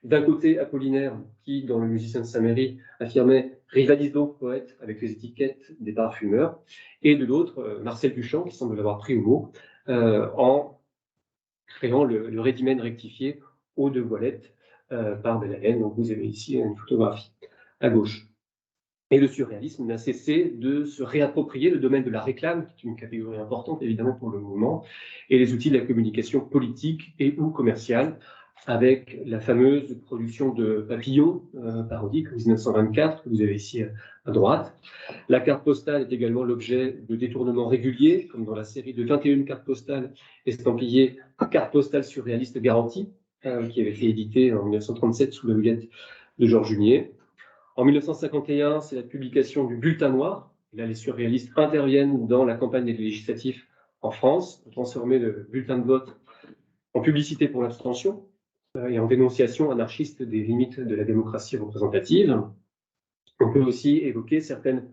D'un côté, Apollinaire, qui, dans Le Musicien de Saint-Méry, affirmait « rivalise donc poète avec les étiquettes des parfumeurs », et de l'autre, Marcel Duchamp, qui semble l'avoir pris au mot, en créant le ready-made rectifié eau de voilette par Delahaye. Donc vous avez ici une photographie à gauche. Et le surréalisme n'a cessé de se réapproprier le domaine de la réclame, qui est une catégorie importante évidemment pour le mouvement, et les outils de la communication politique et ou commerciale, avec la fameuse production de Papillon, parodique, en 1924, que vous avez ici à droite. La carte postale est également l'objet de détournements réguliers, comme dans la série de 21 cartes postales estampillées « Carte postale surréaliste garantie », qui avait été éditée en 1937 sous la houlette de Georges Junier. En 1951, c'est la publication du Bulletin noir. Et là, les surréalistes interviennent dans la campagne des législatives en France, pour transformer le bulletin de vote en publicité pour l'abstention et en dénonciation anarchiste des limites de la démocratie représentative. On peut aussi évoquer certaines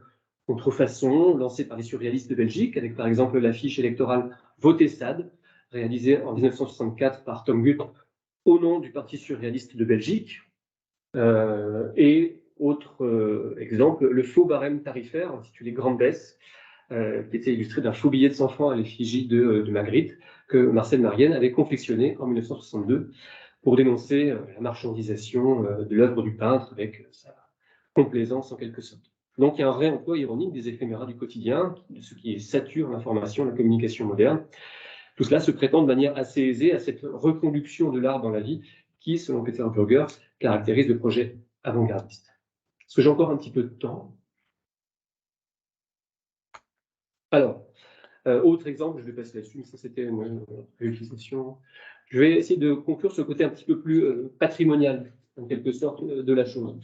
contrefaçons lancées par les surréalistes de Belgique, avec par exemple l'affiche électorale Votez SAD, réalisée en 1964 par Tom Gutt au nom du Parti surréaliste de Belgique. Et autre exemple, le faux barème tarifaire intitulé Grande Baisse, qui était illustré d'un faux billet de 100 francs à l'effigie de Magritte, que Marcel Marienne avait confectionné en 1962 pour dénoncer la marchandisation de l'œuvre du peintre avec sa complaisance en quelque sorte. Donc il y a un réemploi ironique des éphéméras du quotidien, de ce qui sature l'information, la communication moderne. Tout cela se prétend de manière assez aisée à cette reconduction de l'art dans la vie qui, selon Peter Burger, caractérise le projet avant-gardiste. Est-ce que j'ai encore un petit peu de temps? Alors, autre exemple, je vais passer là-dessus, mais ça c'était une réutilisation. Je vais essayer de conclure ce côté un petit peu plus patrimonial, en quelque sorte, de la chose.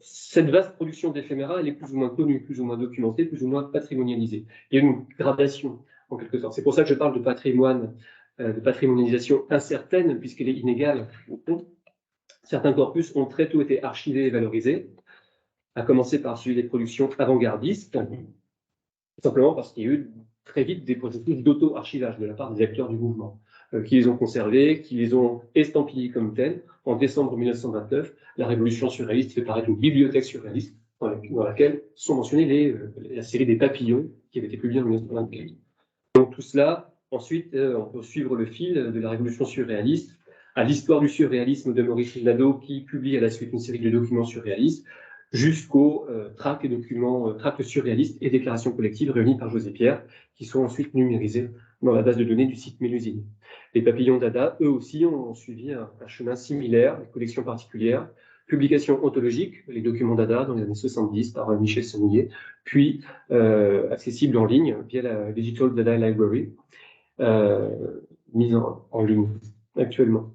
Cette vaste production d'éphéméra, elle est plus ou moins connue, plus ou moins documentée, plus ou moins patrimonialisée. Il y a une gradation, en quelque sorte. C'est pour ça que je parle de patrimoine, de patrimonialisation incertaine, puisqu'elle est inégale. Certains corpus ont très tôt été archivés et valorisés, à commencer par celui des productions avant-gardistes, tout simplement parce qu'il y a eu très vite des processus d'auto-archivage de la part des acteurs du mouvement, qui les ont conservés, qui les ont estampillés comme tels. En décembre 1929, la révolution surréaliste fait paraître une bibliothèque surréaliste dans laquelle sont mentionnés la série des papillons qui avait été publiée en 1924. Donc tout cela, ensuite, on peut suivre le fil de la révolution surréaliste à l'histoire du surréalisme de Maurice Nadeau, qui publie à la suite une série de documents surréalistes, jusqu'aux tracts et documents, tracts surréalistes et déclarations collectives réunis par José Pierre, qui sont ensuite numérisés dans la base de données du site Mélusine. Les papillons Dada, eux aussi, ont suivi un chemin similaire, des collections particulières, publications ontologiques, les documents Dada dans les années 70 par Michel Semouillet, puis accessibles en ligne via la Digital Dada Library, mise en ligne actuellement.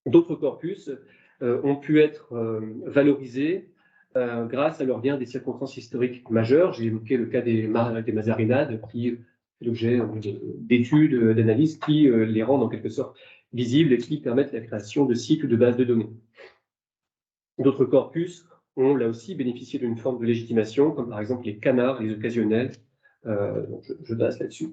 D'autres corpus ont pu être valorisés grâce à leur lien des circonstances historiques majeures. J'ai évoqué le cas des Mazarinades, qui est l'objet d'études, d'analyses, qui les rendent en quelque sorte visibles et qui permettent la création de sites ou de bases de données. D'autres corpus ont là aussi bénéficié d'une forme de légitimation, comme par exemple les canards, les occasionnels. Donc je passe là-dessus.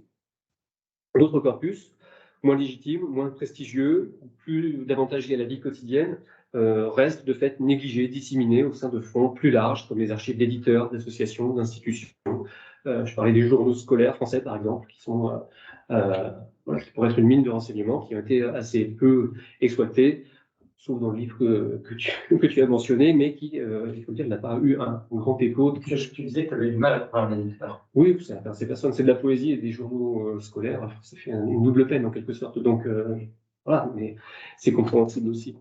D'autres corpus, moins légitimes, moins prestigieux, plus davantage liés à la vie quotidienne, restent de fait négligés, disséminés au sein de fonds plus larges, comme les archives d'éditeurs, d'associations, d'institutions. Je parlais des journaux scolaires français, par exemple, qui sont, qui pourraient être une mine de renseignements, qui ont été assez peu exploités, sauf dans le livre que tu as mentionné, mais qui, il faut dire, n'a pas eu un grand écho. Tu disais que tu avais du mal à trouver un éditeur. Oui, ces personnes, c'est de la poésie et des journaux scolaires, ça fait une double peine en quelque sorte. Donc voilà, mais c'est compréhensible aussi.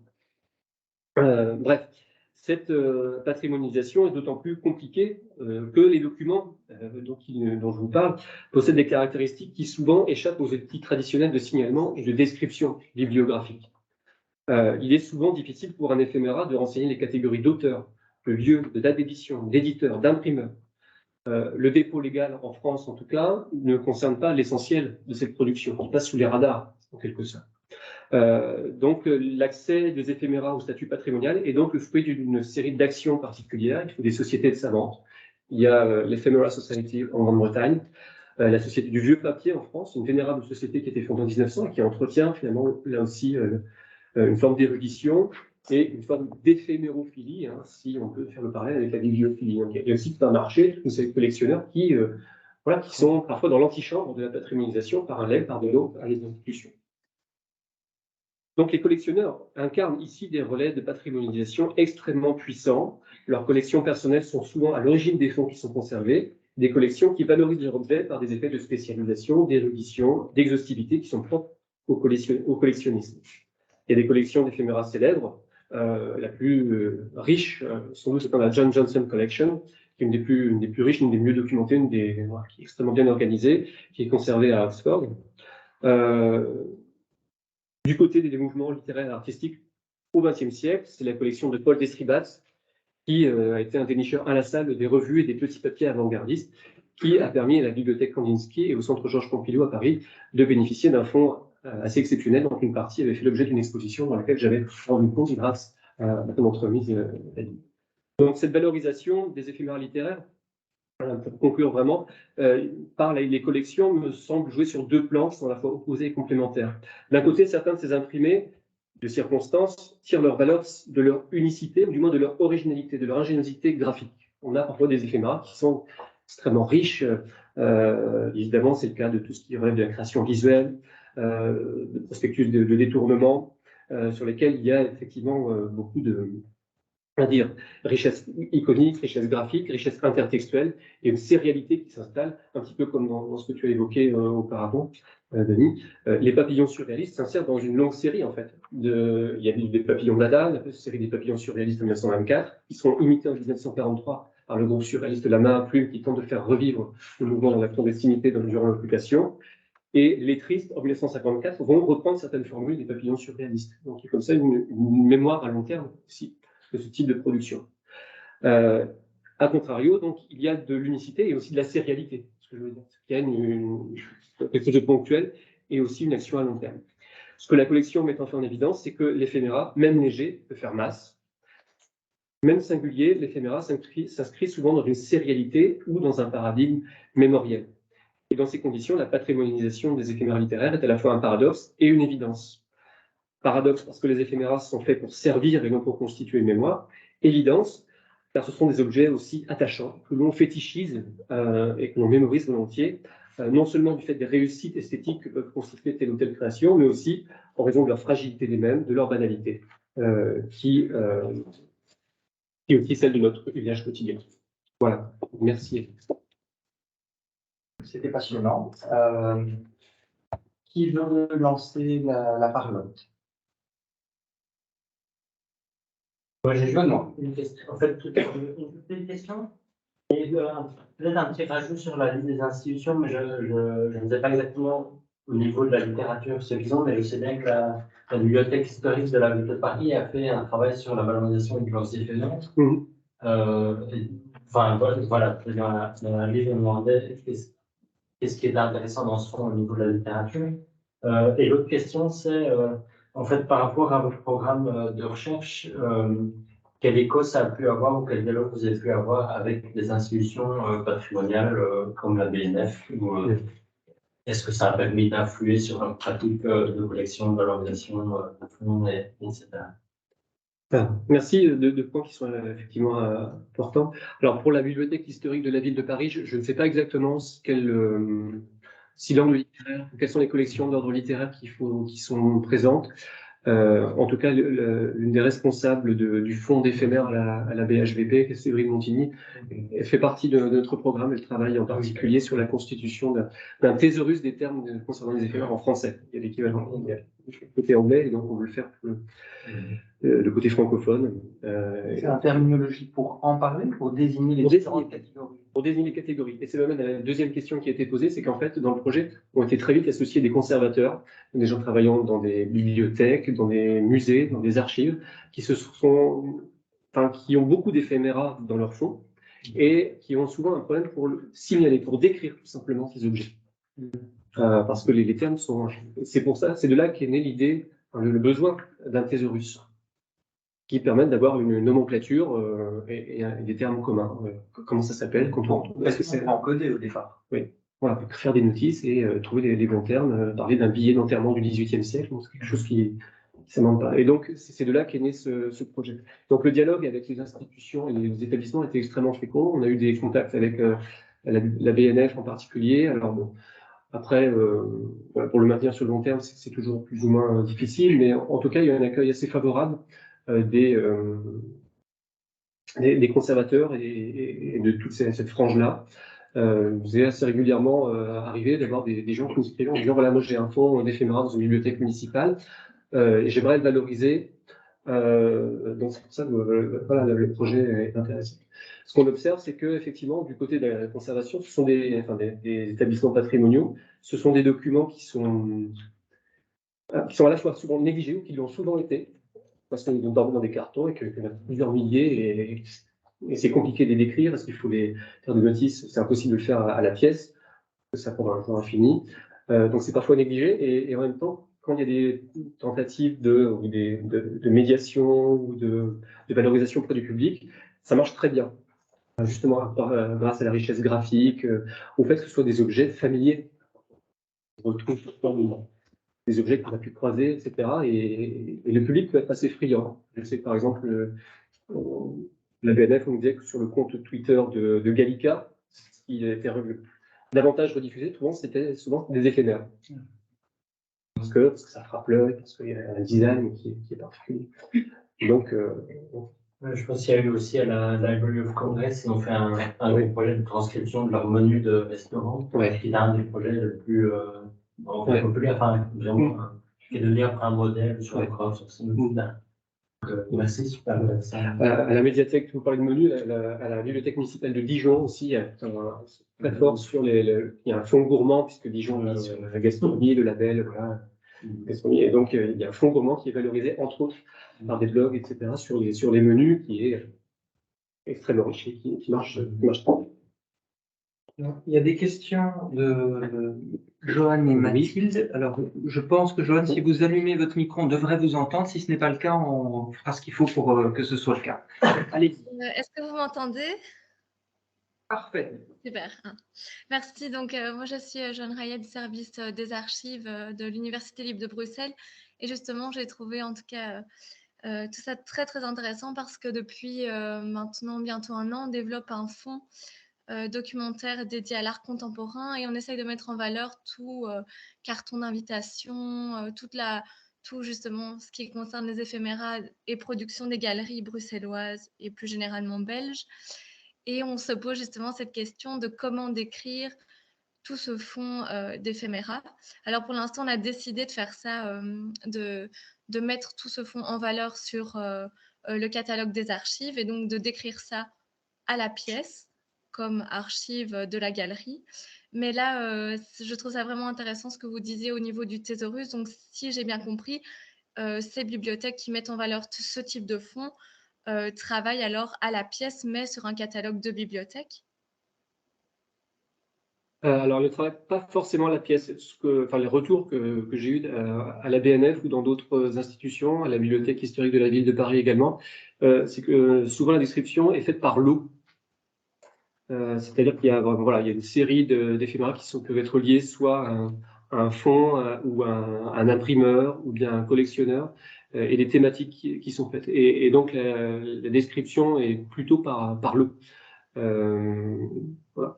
Bref, cette patrimonialisation est d'autant plus compliquée que les documents dont je vous parle possèdent des caractéristiques qui souvent échappent aux outils traditionnels de signalement et de description bibliographique. Il est souvent difficile pour un éphéméra de renseigner les catégories d'auteur, de lieu, de date d'édition, d'éditeur, d'imprimeur. Le dépôt légal en France, en tout cas, ne concerne pas l'essentiel de cette production. Il passe sous les radars, en quelque sorte. Donc, l'accès des éphéméras au statut patrimonial est donc le fruit d'une série d'actions particulières. Il faut des sociétés de savantes. Il y a l'Ephemera Society en Grande-Bretagne, la Société du Vieux Papier en France, une vénérable société qui a été fondée en 1900 et qui entretient finalement là aussi une forme d'érudition et une forme d'éphémérophilie, hein, si on peut faire le parallèle avec la bibliophilie. Donc, il y a aussi tout un marché, tous ces collectionneurs qui sont parfois dans l'antichambre de la patrimonialisation par un legs, par de l'eau, par les institutions. Donc les collectionneurs incarnent ici des relais de patrimonialisation extrêmement puissants. Leurs collections personnelles sont souvent à l'origine des fonds qui sont conservés, des collections qui valorisent leurs objets par des effets de spécialisation, d'érudition, d'exhaustivité qui sont propres au collectionnisme. Il y a des collections d'éphéméras célèbres. La plus riche, sans doute, c'est la John Johnson Collection, qui est une des plus riches, une des mieux documentées, qui est extrêmement bien organisée, qui est conservée à Oxford. Du côté des mouvements littéraires et artistiques, au XXe siècle. C'est la collection de Paul Destribats, qui a été un dénicheur inlassable des revues et des petits papiers avant-gardistes, qui a permis à la bibliothèque Kandinsky et au centre Georges Pompidou à Paris de bénéficier d'un fonds assez exceptionnel, dont une partie avait fait l'objet d'une exposition dans laquelle j'avais rendu compte grâce à notre mise. Donc cette valorisation des éphémères littéraires, pour conclure vraiment, par les collections me semble jouer sur deux plans qui sont à la fois opposés et complémentaires. D'un côté, certains de ces imprimés de circonstances tirent leur valeur de leur unicité, ou du moins de leur originalité, de leur ingéniosité graphique. On a parfois des éphémères qui sont extrêmement riches. Évidemment, c'est le cas de tout ce qui relève de la création visuelle, de prospectus de détournement, sur lesquels il y a effectivement beaucoup de, à dire, richesse iconique, richesse graphique, richesse intertextuelle et une sérialité qui s'installe, un petit peu comme dans ce que tu as évoqué auparavant, Denis. Les papillons surréalistes s'insèrent dans une longue série, en fait. Il y a des papillons Dada, la série des papillons surréalistes en 1924, qui sont imités en 1943 par le groupe surréaliste La Main à Plume, qui tente de faire revivre le mouvement dans la clandestinité durant l'occupation. Et les Tristes, en 1954, vont reprendre certaines formules des papillons surréalistes. Donc, il y a comme ça une mémoire à long terme aussi de ce type de production. A contrario, donc, il y a de l'unicité et aussi de la sérialité, ce que je veux dire. Il y a quelque chose de ponctuel et aussi une action à long terme. Ce que la collection met enfin en évidence, c'est que l'éphéméra, même léger, peut faire masse. Même singulier, l'éphéméra s'inscrit souvent dans une sérialité ou dans un paradigme mémoriel. Et dans ces conditions, la patrimonialisation des éphéméras littéraires est à la fois un paradoxe et une évidence. Paradoxe parce que les éphéméras sont faits pour servir et non pour constituer une mémoire. Évidence, car ce sont des objets aussi attachants, que l'on fétichise et que l'on mémorise volontiers, non seulement du fait des réussites esthétiques que peuvent constituer telle ou telle création, mais aussi en raison de leur fragilité d'elles-mêmes, de leur banalité, qui est aussi celle de notre usage quotidien. Voilà, merci. C'était passionnant. Qui veut lancer la parole? Moi, j'ai Benoît. une question. En fait, une petite question. Et peut-être un petit rajout sur la liste des institutions, mais je ne sais pas exactement au niveau de la littérature ce qu'ils ont, mais je sais bien que la bibliothèque historique de la ville de Paris a fait un travail sur la valorisation de leurs éphémères. Enfin, voilà, dans la livre, on me demandait qu'est-ce qui est intéressant dans ce fond au niveau de la littérature. Et l'autre question, c'est en fait par rapport à votre programme de recherche, quel écho ça a pu avoir ou quel dialogue vous avez pu avoir avec des institutions patrimoniales comme la BNF ou est-ce que ça a permis d'influer sur leur pratique de collection, de valorisation de fonds, etc. Merci de points qui sont effectivement importants. Alors pour la bibliothèque historique de la ville de Paris, je ne sais pas exactement si l'angle littéraire, quelles sont les collections d'ordre littéraire qui sont présentes. En tout cas, l'une des responsables du fonds d'éphémères à la BHVP, qui est Séverine Montigny, elle fait partie de notre programme. Elle travaille en particulier sur la constitution d'un thésaurus des termes concernant les éphémères en français. Il y a l'équivalent côté anglais, et donc on veut le faire pour le côté francophone. C'est un terminologie pour en parler, pour désigner les différentes catégories. Pour désigner les catégories. Et c'est même la deuxième question qui a été posée, c'est qu'en fait, dans le projet, ont été très vite associés des conservateurs, des gens travaillant dans des bibliothèques, dans des musées, dans des archives, qui ont beaucoup d'éphéméras dans leur fonds et qui ont souvent un problème pour le signaler, pour décrire tout simplement ces objets. Parce que les termes sont... C'est pour ça, c'est de là qu'est née l'idée, le besoin d'un thésaurus, qui permettent d'avoir une nomenclature et des termes communs. Comment ça s'appelle? Est-ce que c'est encodé au départ? Oui. Voilà, pour faire des notices et trouver les bons termes. Parler d'un billet d'enterrement du XVIIIe siècle, c'est quelque chose qui ne s'amende pas. Et donc, c'est de là qu'est né ce projet. Donc, le dialogue avec les institutions et les établissements était extrêmement fécond. On a eu des contacts avec la BNF en particulier. Alors, bon, après, pour le maintenir sur le long terme, c'est toujours plus ou moins difficile, mais en tout cas, il y a un accueil assez favorable des conservateurs et de toute cette frange-là. Vous est assez régulièrement arrivé d'avoir des gens qui nous écrivent en disant voilà, moi j'ai un fonds d'éphéméra dans une bibliothèque municipale et j'aimerais le valoriser. Donc c'est pour ça que voilà, le projet est intéressant. Ce qu'on observe, c'est que effectivement, du côté de la conservation, ce sont des établissements patrimoniaux, ce sont des documents qui sont à la fois souvent négligés ou qui l'ont souvent été. parce qu'on dorme dans des cartons et qu'il y en a plusieurs milliers et c'est compliqué de les décrire parce qu'il faut les faire des notices, c'est impossible de le faire à la pièce, ça prend un temps infini. Donc c'est parfois négligé et en même temps, quand il y a des tentatives de médiation ou de valorisation auprès du public, ça marche très bien. Justement, grâce à la richesse graphique, au fait que ce soit des objets familiers. On retrouve des objets qu'on a pu croiser, etc. Et le public peut être assez friand. Je sais que par exemple, la BNF, on me disait que sur le compte Twitter de Gallica, ce qui était davantage rediffusé, c'était souvent des éphémères. Parce que ça frappe l'œil, parce qu'il y a un design qui est particulier. Donc, je pense qu'il y a eu aussi à la Library of Congress, ils ont fait un gros projet de transcription de leur menu de restaurant, qui est un des projets le plus populaire, enfin, vraiment, qui est donné après un modèle sur sur ce menu-là. Merci, super intéressant. À la médiathèque, vous parlez de menu, à la bibliothèque municipale de Dijon aussi, il y a très fort sur il y a un fonds gourmand, puisque Dijon a la gastronomie, le label, voilà, gastronomie. Et donc, il y a un fonds gourmand qui est valorisé, entre autres, par des blogs, etc., sur les menus, qui est extrêmement riche et qui marche très bien. Il y a des questions de Johan et Mathilde. Alors, je pense que Johan, si vous allumez votre micro, on devrait vous entendre. Si ce n'est pas le cas, on fera ce qu'il faut pour que ce soit le cas. Allez. Est-ce que vous m'entendez? Parfait. Super. Merci. Donc, moi, je suis Joanne Rayet du service des archives de l'Université libre de Bruxelles. Et justement, j'ai trouvé en tout cas tout ça très, très intéressant parce que depuis maintenant bientôt un an, on développe un fonds documentaire dédié à l'art contemporain et on essaye de mettre en valeur tout carton d'invitation, tout justement ce qui concerne les éphéméras et productions des galeries bruxelloises et plus généralement belges. Et on se pose justement cette question de comment décrire tout ce fonds d'éphéméras. Alors pour l'instant, on a décidé de faire ça, de mettre tout ce fonds en valeur sur le catalogue des archives et donc de décrire ça à la pièce comme archive de la galerie. Mais là, je trouve ça vraiment intéressant ce que vous disiez au niveau du thésaurus. Donc, si j'ai bien compris, ces bibliothèques qui mettent en valeur ce type de fonds travaillent alors à la pièce, mais sur un catalogue de bibliothèques. Alors, ne travaille pas forcément à la pièce. Les retours que j'ai eus à la BNF ou dans d'autres institutions, à la Bibliothèque historique de la ville de Paris également, c'est que souvent la description est faite par lot. C'est-à-dire qu'il y a une série d'éphéméras qui peuvent être liés soit à un fonds ou à un imprimeur ou bien un collectionneur et des thématiques qui sont faites. Et donc la description est plutôt par lot. Voilà.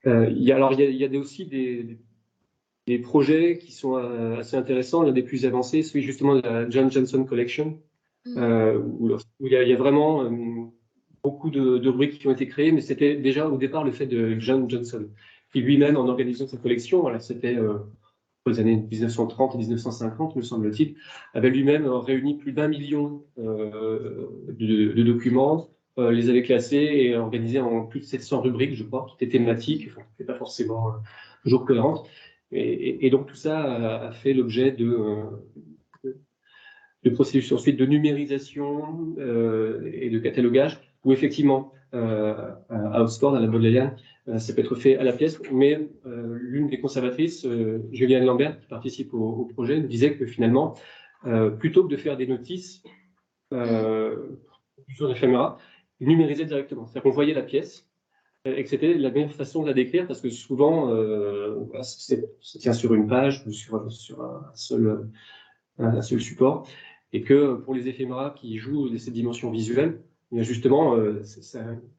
Il y a aussi des projets qui sont assez intéressants. L'un des plus avancés, celui justement de la John Johnson Collection, où il y a vraiment beaucoup de rubriques qui ont été créées, mais c'était déjà au départ le fait de John Johnson, qui lui-même, en organisant sa collection, voilà, c'était aux années 1930 et 1950, me semble-t-il, avait lui-même réuni plus d'1 million de documents, les avait classés et organisés en plus de 700 rubriques, je crois, qui étaient thématiques, enfin, qui n'étaient pas forcément toujours cohérentes. Et donc tout ça a fait l'objet de processus ensuite de numérisation et de catalogage, où effectivement, à Oxford, à la Bodleian, ça peut être fait à la pièce, mais l'une des conservatrices, Juliane Lambert, qui participe au projet, nous disait que finalement, plutôt que de faire des notices sur les caméras, numériser directement. C'est-à-dire qu'on voyait la pièce et que c'était la meilleure façon de la décrire, parce que souvent, ça tient sur une page ou sur un seul support. Et que pour les éphéméras qui jouent de cette dimension visuelle, justement,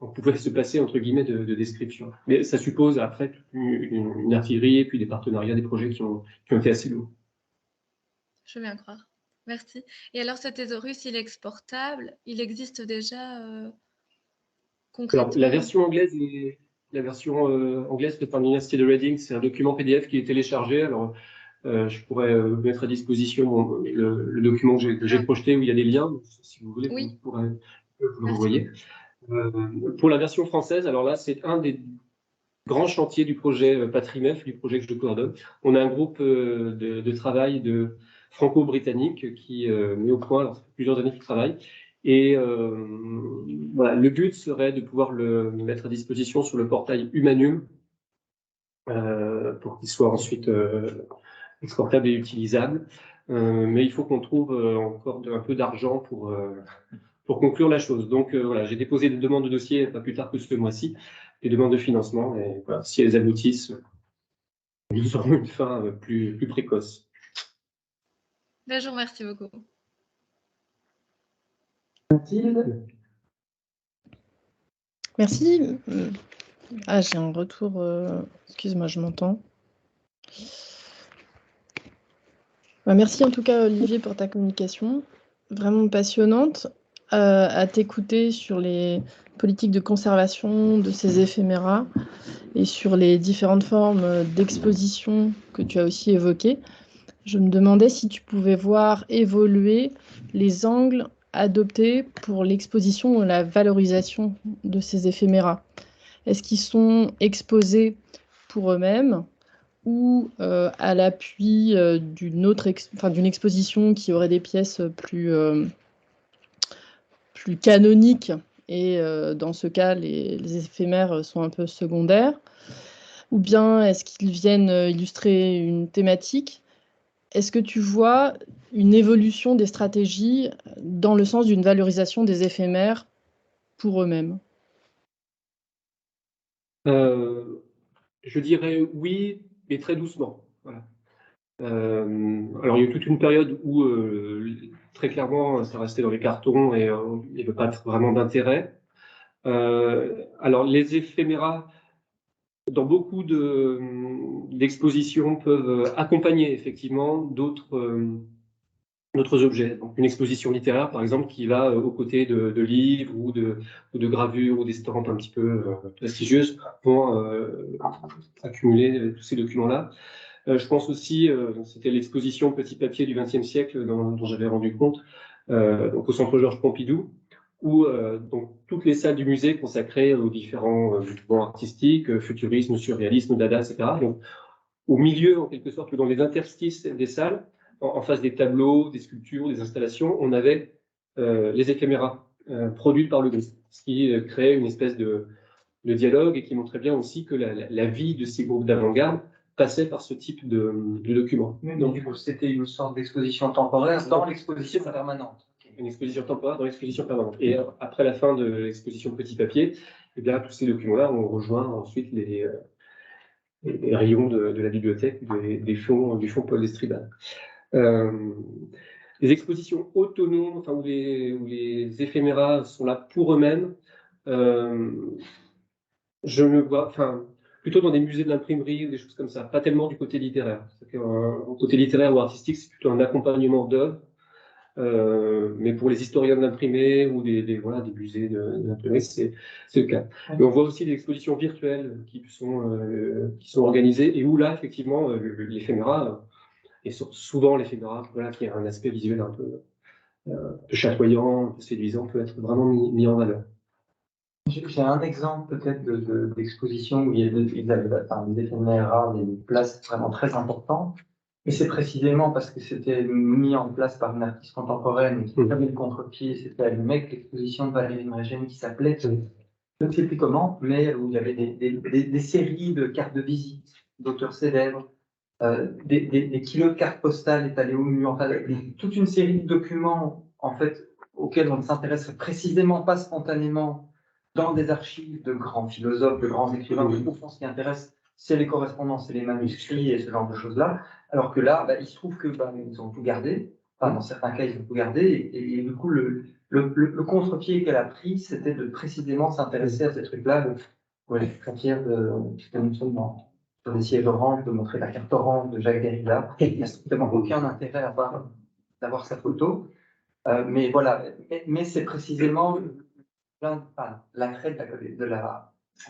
on pouvait se passer entre guillemets de description. Mais ça suppose après une artillerie et puis des partenariats, des projets qui ont été assez lourds. Je veux bien croire. Merci. Et alors, ce thésaurus, il est exportable? Il existe déjà concrètement? Alors, la version anglaise faite par l'Université de Reading, c'est un document PDF qui est téléchargé. Alors, je pourrais mettre à disposition le document que j'ai projeté où il y a des liens. Si vous voulez, oui. vous pourrez vous l'envoyer. Pour la version française, alors là, c'est un des grands chantiers du projet Patrimef, du projet que je coordonne. On a un groupe de travail de franco-britannique qui met au point, alors ça fait plusieurs années qu'il travaille. Et voilà, le but serait de pouvoir le mettre à disposition sur le portail Humanum pour qu'il soit ensuite exportable et utilisable. Mais il faut qu'on trouve encore un peu d'argent pour conclure la chose. Donc voilà, j'ai déposé des demandes de dossier pas plus tard que ce mois-ci, des demandes de financement. Et voilà, si elles aboutissent, nous aurons une fin plus précoce. Ben, je vous remercie beaucoup. Mathilde? Merci. Ah, j'ai un retour. Excuse-moi, je m'entends. Merci en tout cas, Olivier, pour ta communication. Vraiment passionnante. À t'écouter sur les politiques de conservation de ces éphéméras et sur les différentes formes d'exposition que tu as aussi évoquées. Je me demandais si tu pouvais voir évoluer les angles adoptés pour l'exposition ou la valorisation de ces éphéméras. Est-ce qu'ils sont exposés pour eux-mêmes ou à l'appui d'une exposition qui aurait des pièces plus canoniques et dans ce cas, les éphémères sont un peu secondaires? Ou bien est-ce qu'ils viennent illustrer une thématique? Est-ce que tu vois une évolution des stratégies dans le sens d'une valorisation des éphémères pour eux-mêmes? Je dirais oui, mais très doucement. Voilà. Alors, il y a eu toute une période où, très clairement, ça restait dans les cartons et il n'y avait pas vraiment d'intérêt. Alors, les éphéméras, dans beaucoup d'expositions, peuvent accompagner effectivement d'autres objets. Donc, une exposition littéraire, par exemple, qui va aux côtés de livres ou de gravures ou d'estampes un petit peu prestigieuses vont accumuler tous ces documents-là. Je pense aussi, c'était l'exposition Petit Papier du XXe siècle dont j'avais rendu compte, donc au Centre Georges Pompidou, où donc, toutes les salles du musée consacrées aux différents mouvements artistiques, futurisme, surréalisme, dada, etc. Donc, au milieu, en quelque sorte, dans les interstices des salles, en face des tableaux, des sculptures, des installations, on avait les éphéméras produites par le groupe, ce qui créait une espèce de dialogue et qui montrait bien aussi que la vie de ces groupes d'avant-garde passait par ce type de documents. Donc, du coup, c'était une sorte d'exposition temporaire dans l'exposition permanente. Une exposition temporaire dans l'exposition permanente. Et après la fin de l'exposition Petit Papier, eh bien, tous ces documents-là ont rejoint ensuite les rayons de la bibliothèque du fonds Paul Destribal. Les expositions autonomes, enfin, où les éphéméras sont là pour eux-mêmes, je me vois, enfin, plutôt dans des musées de l'imprimerie ou des choses comme ça, pas tellement du côté littéraire. Côté littéraire ou artistique, c'est plutôt un accompagnement d'œuvres, mais pour les historiens de l'imprimé ou des musées de l'imprimerie, c'est le cas. Mais on voit aussi des expositions virtuelles qui sont organisées et où là, effectivement, l'éphéméra, et souvent l'éphéméra, voilà, qui a un aspect visuel un peu chatoyant, un peu séduisant, peut être vraiment mis en valeur. J'ai un exemple peut-être d'exposition où ils avaient des éphéméras, des places vraiment très importantes. Et c'est précisément parce que c'était mis en place par une artiste contemporaine qui avait le contre-pied, c'était à Lumec, l'exposition de Valérie Mregen qui s'appelait, je ne sais plus comment, mais où il y avait des séries de cartes de visite d'auteurs célèbres, des kilos de cartes postales étalées au mur, enfin, toute une série de documents en fait auxquels on ne s'intéresserait précisément pas spontanément dans des archives de grands philosophes, de grands écrivains. Au fond, ce qui intéresse, c'est les correspondances et les manuscrits et ce genre de choses-là. Alors que là, il se trouve que ils ont tout gardé. Enfin, dans certains cas, ils ont tout gardé. Et du coup, le contre-pied qu'elle a pris, c'était de précisément s'intéresser à ces trucs-là. Je suis très fier sur des sièges orange, de montrer la carte orange de Jacques Derrida. Il n'y a strictement aucun intérêt à d'avoir sa photo. Mais voilà, mais c'est précisément l'attrait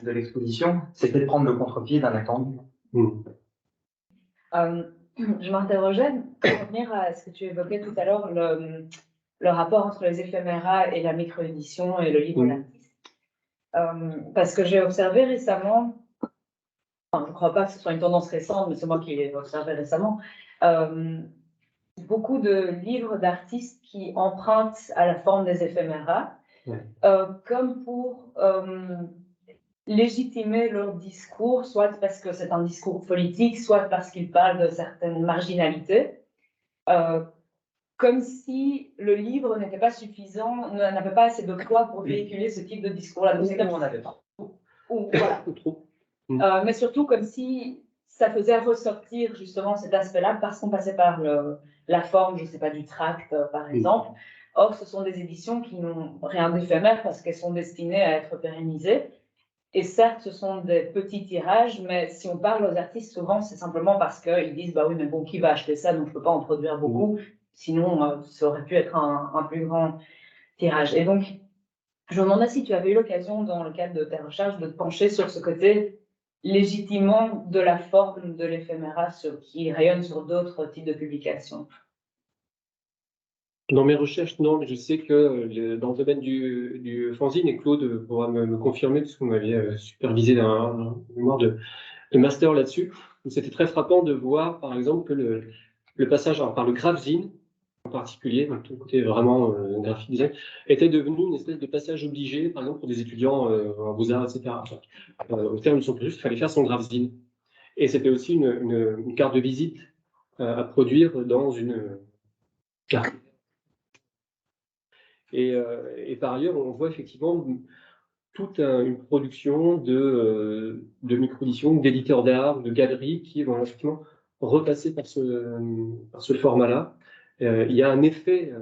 de l'exposition, c'était de prendre le contre-pied d'un attendu. Je m'interrogeais pour revenir à ce que tu évoquais tout à l'heure, le rapport entre les éphéméras et la micro-édition et le livre d'artiste. Parce que j'ai observé récemment, enfin, je ne crois pas que ce soit une tendance récente, mais c'est moi qui l'ai observé récemment, beaucoup de livres d'artistes qui empruntent à la forme des éphéméras, comme pour légitimer leur discours, soit parce que c'est un discours politique, soit parce qu'ils parlent de certaines marginalités, comme si le livre n'était pas suffisant, n'avait pas assez de poids pour véhiculer ce type de discours-là. Donc, c'est comme on n'avait pas. Voilà. Mais surtout comme si ça faisait ressortir justement cet aspect-là parce qu'on passait par la forme, je ne sais pas, du tract, par exemple. Or, ce sont des éditions qui n'ont rien d'éphémère parce qu'elles sont destinées à être pérennisées. Et certes, ce sont des petits tirages, mais si on parle aux artistes, souvent, c'est simplement parce qu'ils disent, bah oui, mais bon, qui va acheter ça, donc je ne peux pas en produire beaucoup. Sinon, ça aurait pu être un plus grand tirage. Et donc, je me demandais si tu avais eu l'occasion, dans le cadre de tes recherches, de te pencher sur ce côté légitimement de la forme de l'éphéméra qui rayonne sur d'autres types de publications. Dans mes recherches, non, mais je sais que dans le domaine du fanzine, et Claude pourra me confirmer, puisque vous m'aviez supervisé un mémoire de master là-dessus, c'était très frappant de voir, par exemple, que le passage par le graphzine, en particulier, donc tout le côté vraiment graphique design, était devenu une espèce de passage obligé, par exemple, pour des étudiants en beaux-arts, etc. Au terme de son cursus, il fallait faire son graphzine. Et c'était aussi une carte de visite à produire dans une carte. Et par ailleurs, on voit effectivement toute une production de micro-éditions, d'éditeurs d'art, de galeries qui vont effectivement repasser par ce format-là. Il y a un effet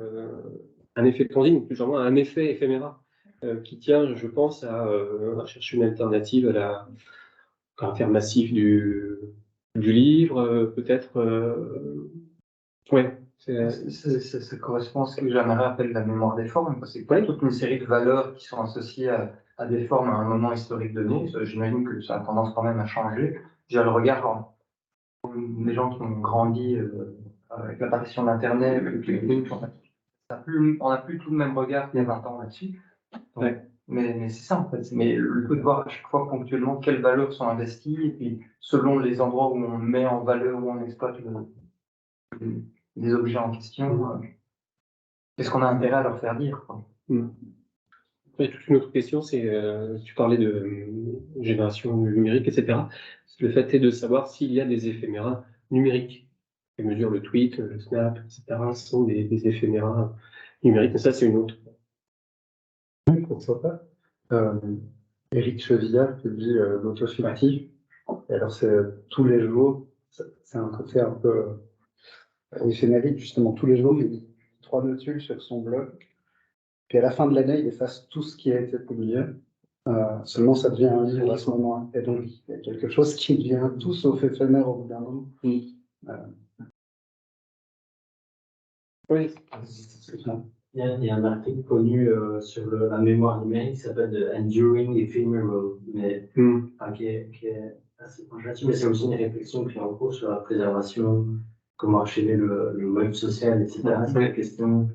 fanzine, plus ou moins un effet éphéméra, qui tient, je pense, à chercher une alternative à la caractère massif du livre, peut-être. Ouais. Ça correspond à ce que Jeannerat appelle la mémoire des formes. C'est toute une série de valeurs qui sont associées à des formes à un moment historique donné. J'imagine que ça a tendance quand même à changer. J'ai le regard des gens qui ont grandi avec l'apparition d'Internet, on n'a plus tout le même regard qu'il y a 20 ans là-dessus. Mais c'est ça en fait. Mais le fait de voir à chaque fois ponctuellement quelles valeurs sont investies, et puis selon les endroits où on met en valeur, où on exploite les objets en question, qu'est-ce qu'on a intérêt à leur faire dire, quoi. Et toute une autre question, c'est, tu parlais de génération numérique, etc. Le fait est de savoir s'il y a des éphéméras numériques. Les mesures, le tweet, le snap, etc. sont des éphéméras numériques. Mais ça, c'est une autre. Oui, pourquoi pas. Éric Chevillard publie l'autofictif. Et alors, c'est tous les jours, c'est un côté un peu éphémérique, justement. Tous les jours, il met 3 notules sur son blog. Puis à la fin de l'année, il efface tout ce qui a été publié. Seulement, ça devient un livre à ce moment-là. Et donc, il y a quelque chose qui devient tout sauf éphémère au bout d'un moment. Oui. Il y a un article connu sur la mémoire numérique qui s'appelle The Enduring Ephemeral, mais qui est assez proche là-dessus. Mais c'est aussi une réflexion qui est en cours sur la préservation, comment archiver le web social, etc. C'est une question,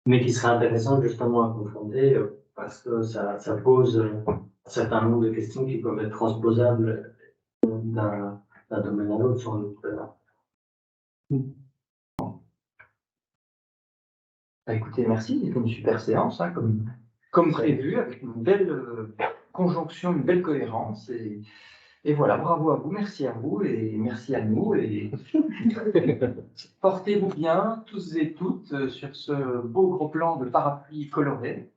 mais qui serait intéressante justement à confronter parce que ça pose un certain nombre de questions qui peuvent être transposables d'un domaine à l'autre sans doute. Bah, écoutez, merci, c'était une super séance, hein, comme prévu, avec une belle conjonction, une belle cohérence. Et voilà, bravo à vous, merci à vous et merci à nous. Et portez-vous bien, tous et toutes, sur ce beau gros plan de parapluie coloré.